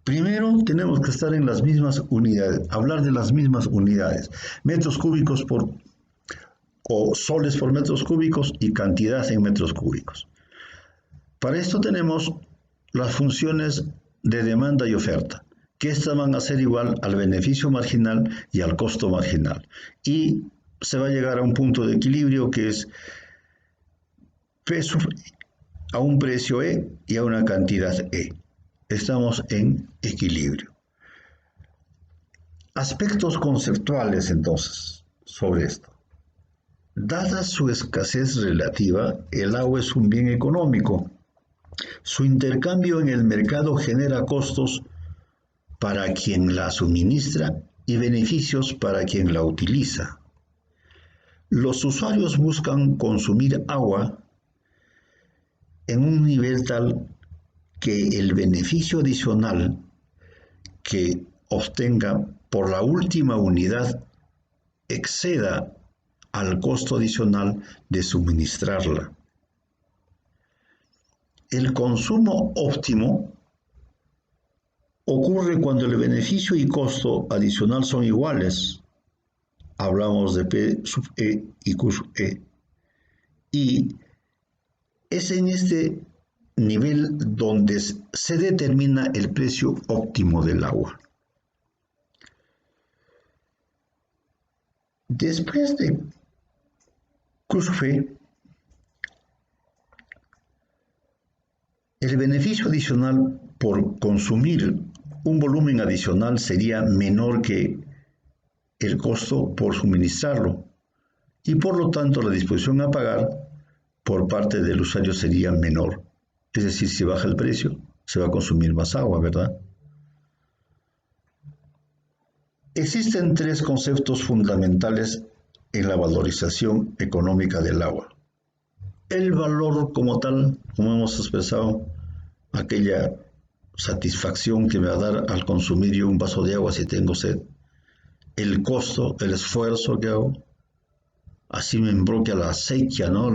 Primero tenemos que estar en las mismas unidades, hablar de las mismas unidades, metros cúbicos o soles por metros cúbicos y cantidad en metros cúbicos. Para esto tenemos las funciones de demanda y oferta, que estas van a ser igual al beneficio marginal y al costo marginal. Y se va a llegar a un punto de equilibrio que es P a un precio E y a una cantidad E. Estamos en equilibrio. Aspectos conceptuales entonces sobre esto. Dada su escasez relativa, el agua es un bien económico. Su intercambio en el mercado genera costos para quien la suministra y beneficios para quien la utiliza. Los usuarios buscan consumir agua en un nivel tal que el beneficio adicional que obtenga por la última unidad exceda al costo adicional de suministrarla. El consumo óptimo ocurre cuando el beneficio y costo adicional son iguales. Hablamos de P sub E y Q sub E. Y es en este nivel donde se determina el precio óptimo del agua. Después de Q sub E, el beneficio adicional por consumir un volumen adicional sería menor que el costo por suministrarlo y por lo tanto la disposición a pagar por parte del usuario sería menor. Es decir, si baja el precio, se va a consumir más agua, ¿verdad? Existen tres conceptos fundamentales en la valorización económica del agua. El valor como tal, como hemos expresado, aquella satisfacción que me va a dar al consumir yo un vaso de agua si tengo sed. El costo, el esfuerzo que hago, así me embroque a la acequia, ¿no?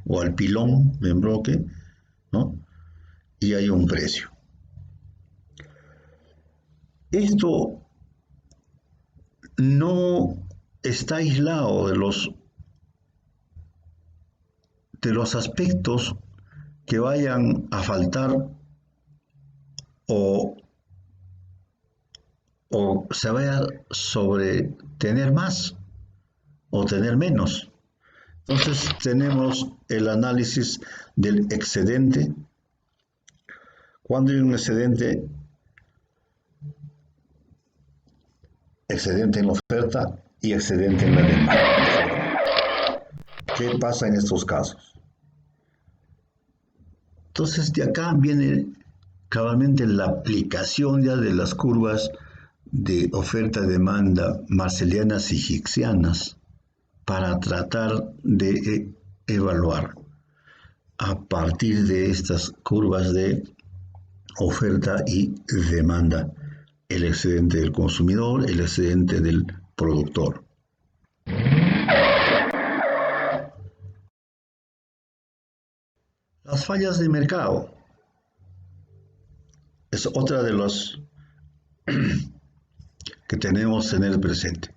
O al pilón, me embroque, ¿no? Y hay un precio. Esto no está aislado de los aspectos que vayan a faltar o se vaya sobre tener más o tener menos. Entonces tenemos el análisis del excedente. Cuando hay un excedente en la oferta y excedente en la demanda. ¿Qué pasa en estos casos? Entonces de acá viene cabalmente la aplicación ya de las curvas de oferta-demanda marselianas y hicksianas para tratar de evaluar a partir de estas curvas de oferta y demanda el excedente del consumidor, el excedente del productor. Las fallas de mercado es otra de los que tenemos que tener presente.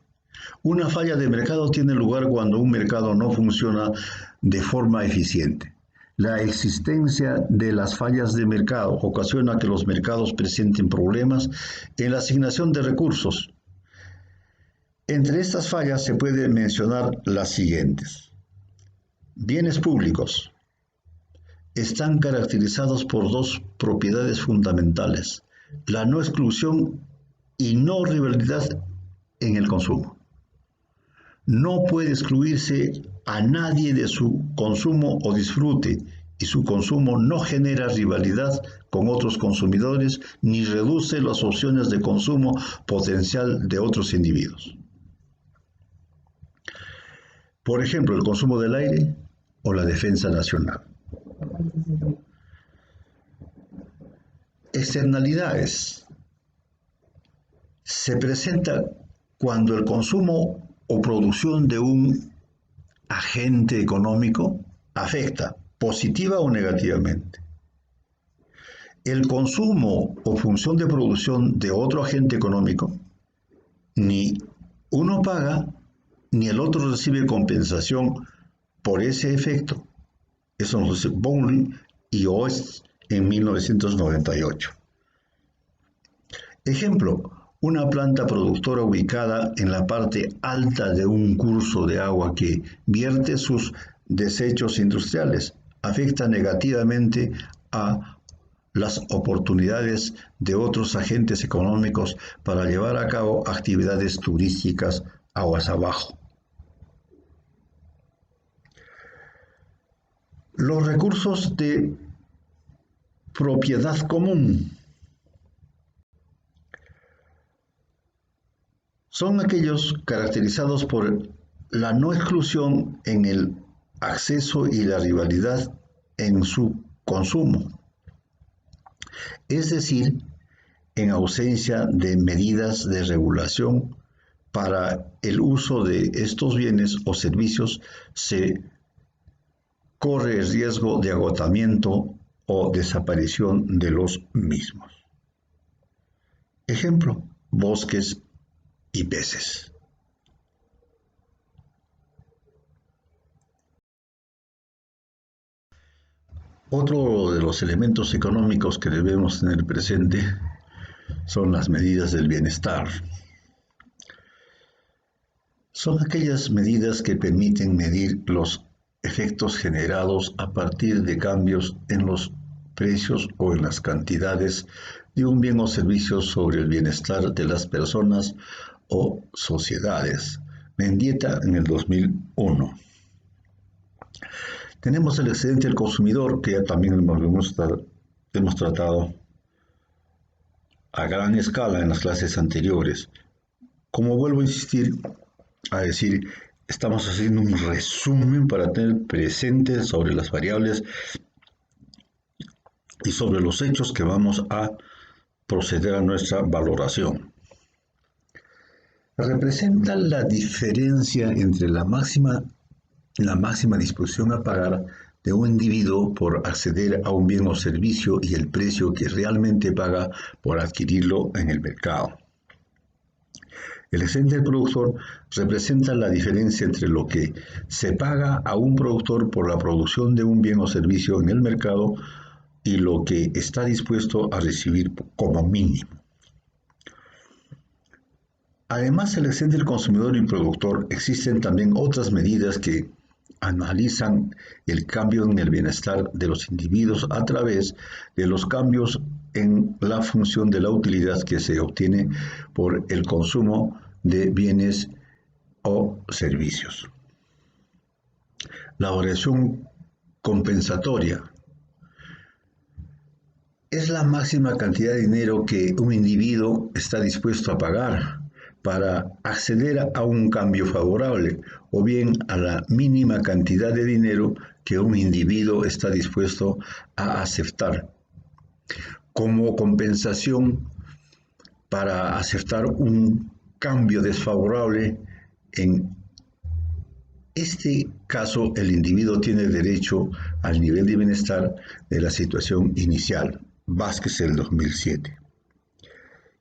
Una falla de mercado tiene lugar cuando un mercado no funciona de forma eficiente. La existencia de las fallas de mercado ocasiona que los mercados presenten problemas en la asignación de recursos. Entre estas fallas se pueden mencionar las siguientes. Bienes públicos están caracterizados por dos propiedades fundamentales: la no exclusión y no rivalidad en el consumo. No puede excluirse a nadie de su consumo o disfrute, y su consumo no genera rivalidad con otros consumidores ni reduce las opciones de consumo potencial de otros individuos. Por ejemplo, el consumo del aire o la defensa nacional. Externalidades. Se presenta cuando el consumo o producción de un agente económico afecta positiva o negativamente el consumo o función de producción de otro agente económico. Ni uno paga ni el otro recibe compensación por ese efecto. Eso nos dice Bowley y Oest en 1998. Ejemplo, una planta productora ubicada en la parte alta de un curso de agua que vierte sus desechos industriales afecta negativamente a las oportunidades de otros agentes económicos para llevar a cabo actividades turísticas aguas abajo. Los recursos de propiedad común son aquellos caracterizados por la no exclusión en el acceso y la rivalidad en su consumo, es decir, en ausencia de medidas de regulación para el uso de estos bienes o servicios, se corre el riesgo de agotamiento o desaparición de los mismos. Ejemplo, bosques y peces. Otro de los elementos económicos que debemos tener presente son las medidas del bienestar. Son aquellas medidas que permiten medir los efectos generados a partir de cambios en los precios o en las cantidades de un bien o servicio sobre el bienestar de las personas o sociedades. Mendieta en el 2001. Tenemos el excedente del consumidor, que ya también hemos tratado a gran escala en las clases anteriores. Como vuelvo a insistir, a decir, estamos haciendo un resumen para tener presente sobre las variables y sobre los hechos que vamos a proceder a nuestra valoración. Representa la diferencia entre la máxima disposición a pagar de un individuo por acceder a un bien o servicio y el precio que realmente paga por adquirirlo en el mercado. El excedente del productor representa la diferencia entre lo que se paga a un productor por la producción de un bien o servicio en el mercado y lo que está dispuesto a recibir como mínimo. Además del excedente del consumidor y productor, existen también otras medidas que analizan el cambio en el bienestar de los individuos a través de los cambios en la función de la utilidad que se obtiene por el consumo de bienes o servicios. La variación compensatoria es la máxima cantidad de dinero que un individuo está dispuesto a pagar para acceder a un cambio favorable, o bien a la mínima cantidad de dinero que un individuo está dispuesto a aceptar como compensación para aceptar un cambio desfavorable. En este caso, el individuo tiene derecho al nivel de bienestar de la situación inicial, Vázquez del 2007.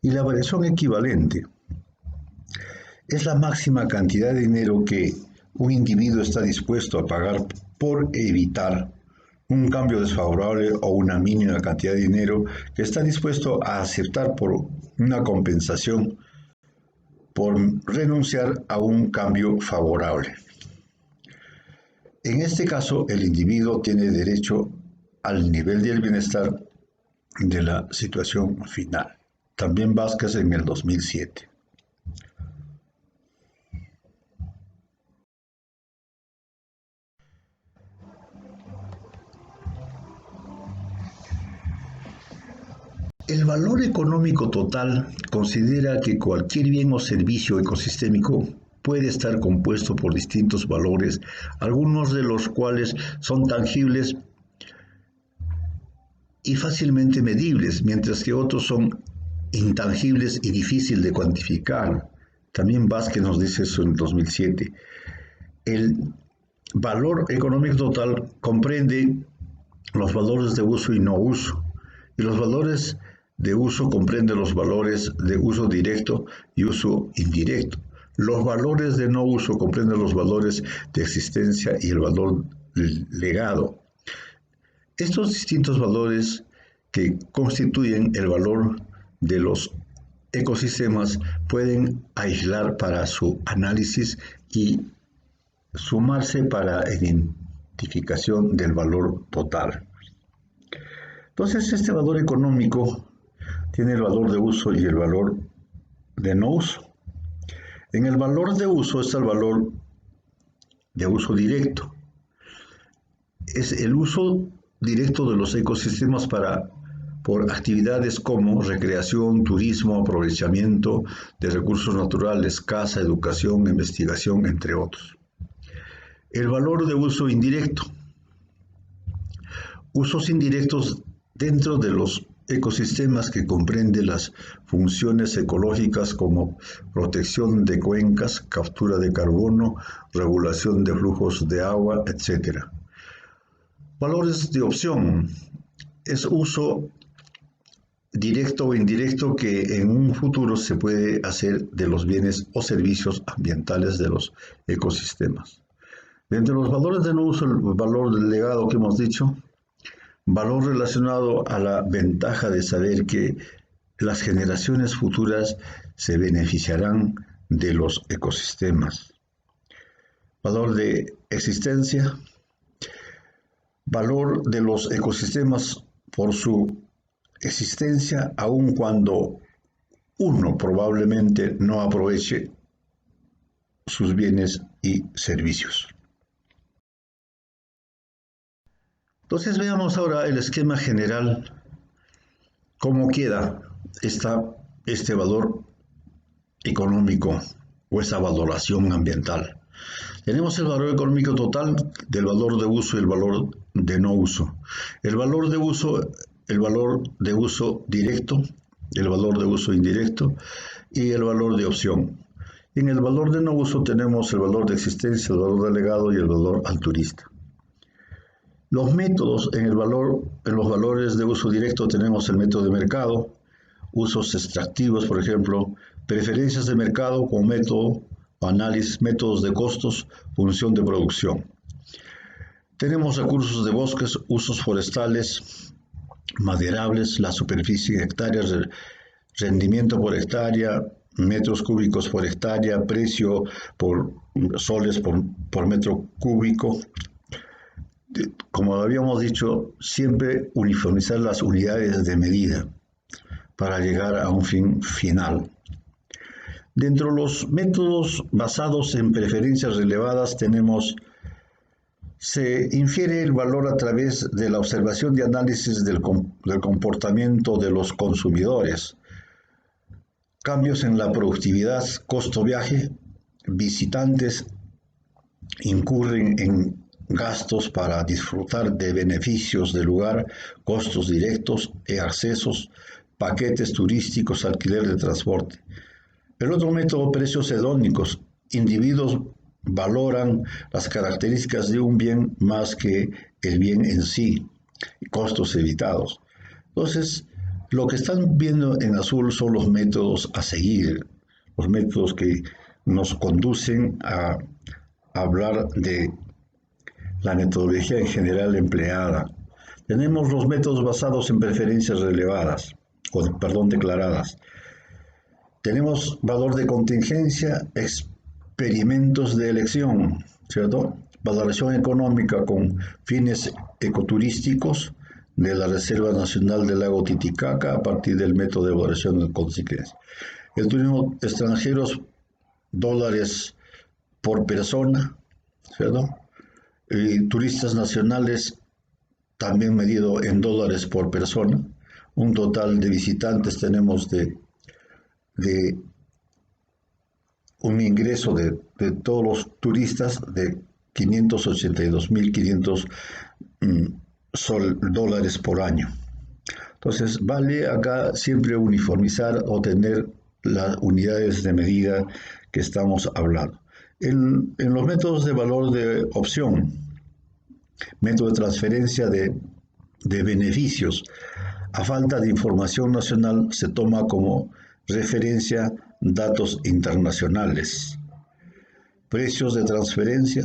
Y la variación equivalente es la máxima cantidad de dinero que un individuo está dispuesto a pagar por evitar un cambio desfavorable o una mínima cantidad de dinero que está dispuesto a aceptar por una compensación por renunciar a un cambio favorable. En este caso, el individuo tiene derecho al nivel del bienestar de la situación final. También Vázquez en el 2007. El valor económico total considera que cualquier bien o servicio ecosistémico puede estar compuesto por distintos valores, algunos de los cuales son tangibles y fácilmente medibles, mientras que otros son intangibles y difícil de cuantificar. También Vázquez nos dice eso en 2007. El valor económico total comprende los valores de uso y no uso, y los valores de uso comprenden los valores de uso directo y uso indirecto. Los valores de no uso comprenden los valores de existencia y el valor del legado. Estos distintos valores que constituyen el valor de los ecosistemas pueden aislar para su análisis y sumarse para identificación del valor total. Entonces, este valor económico tiene el valor de uso y el valor de no uso. En el valor de uso está el valor de uso directo. Es el uso directo de los ecosistemas por actividades como recreación, turismo, aprovechamiento de recursos naturales, caza, educación, investigación, entre otros. El valor de uso indirecto. Usos indirectos dentro de los ecosistemas que comprenden las funciones ecológicas como protección de cuencas, captura de carbono, regulación de flujos de agua, etc. Valores de opción. Es uso directo o indirecto que en un futuro se puede hacer de los bienes o servicios ambientales de los ecosistemas. Entre los valores de no uso, el valor del legado que hemos dicho, valor relacionado a la ventaja de saber que las generaciones futuras se beneficiarán de los ecosistemas. Valor de existencia, valor de los ecosistemas por su existencia, aun cuando uno probablemente no aproveche sus bienes y servicios. Entonces veamos ahora el esquema general, cómo queda este valor económico o esa valoración ambiental. Tenemos el valor económico total del valor de uso y el valor de no uso. El valor de uso, el valor de uso directo, el valor de uso indirecto y el valor de opción. En el valor de no uso tenemos el valor de existencia, el valor de legado y el valor altruista. Los métodos en los valores de uso directo tenemos el método de mercado, usos extractivos, por ejemplo, preferencias de mercado como método, análisis, métodos de costos, función de producción. Tenemos recursos de bosques, usos forestales, maderables, la superficie en hectáreas, rendimiento por hectárea, metros cúbicos por hectárea, precio por soles por metro cúbico. Como habíamos dicho, siempre uniformizar las unidades de medida para llegar a un fin final. Dentro de los métodos basados en preferencias relevadas se infiere el valor a través de la observación y análisis del comportamiento de los consumidores, cambios en la productividad, costo-viaje, visitantes incurren en gastos para disfrutar de beneficios del lugar, costos directos y accesos, paquetes turísticos, alquiler de transporte. El otro método, precios hedónicos. Individuos valoran las características de un bien más que el bien en sí, costos evitados. Entonces, lo que están viendo en azul son los métodos a seguir, los métodos que nos conducen a hablar de la metodología en general empleada. Tenemos los métodos basados en preferencias declaradas. Tenemos valor de contingencia, experimentos de elección, ¿cierto? Valoración económica con fines ecoturísticos de la Reserva Nacional del Lago Titicaca a partir del método de valoración de contingencia. El turismo extranjeros, dólares por persona, ¿cierto? Turistas nacionales también medido en dólares por persona, un total de visitantes tenemos de un ingreso de todos los turistas de 582.500 dólares por año. Entonces, vale acá siempre uniformizar o tener las unidades de medida que estamos hablando. En los métodos de valor de opción, método de transferencia de beneficios, a falta de información nacional se toma como referencia datos internacionales. Precios de transferencia,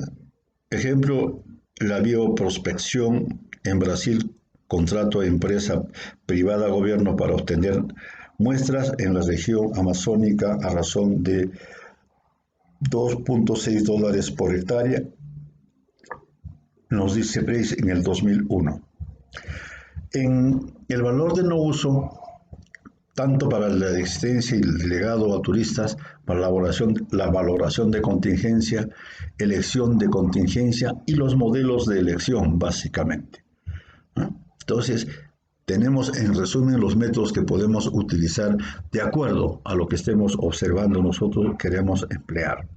ejemplo, la bioprospección en Brasil, contrato de empresa privada gobierno para obtener muestras en la región amazónica a razón de 2.6 dólares por hectárea, nos dice Price en el 2001. En el valor de no uso, tanto para la existencia y el delegado a turistas, para la valoración de contingencia, elección de contingencia y los modelos de elección, básicamente. Entonces, tenemos en resumen los métodos que podemos utilizar de acuerdo a lo que estemos observando nosotros queremos emplear.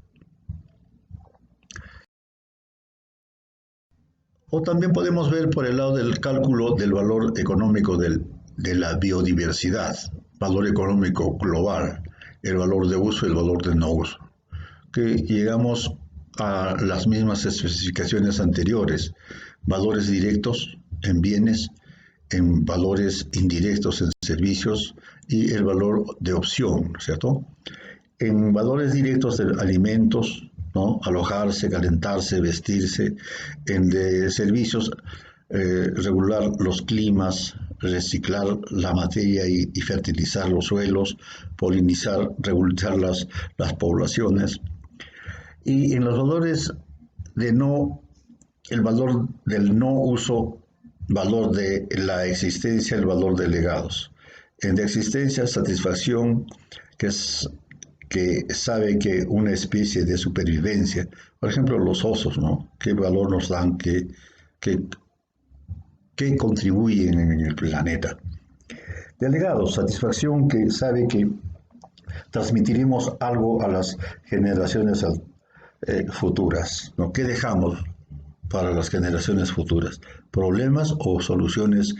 O también podemos ver por el lado del cálculo del valor económico de la biodiversidad, valor económico global, el valor de uso y el valor de no uso, que llegamos a las mismas especificaciones anteriores, valores directos en bienes, en valores indirectos en servicios y el valor de opción, ¿cierto? En valores directos de alimentos, ¿no? Alojarse, calentarse, vestirse, en de servicios, regular los climas, reciclar la materia y fertilizar los suelos, polinizar, regular las poblaciones. Y en los valores de no, el valor del no uso, valor de la existencia, el valor de legados. En de existencia, satisfacción, que sabe que una especie de supervivencia, por ejemplo los osos, ¿no? ¿Qué valor nos dan? ¿Qué contribuyen en el planeta? De legados, satisfacción que sabe que transmitiremos algo a las generaciones futuras, ¿no? ¿Qué dejamos para las generaciones futuras? ¿Problemas o soluciones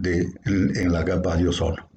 en la capa de ozono?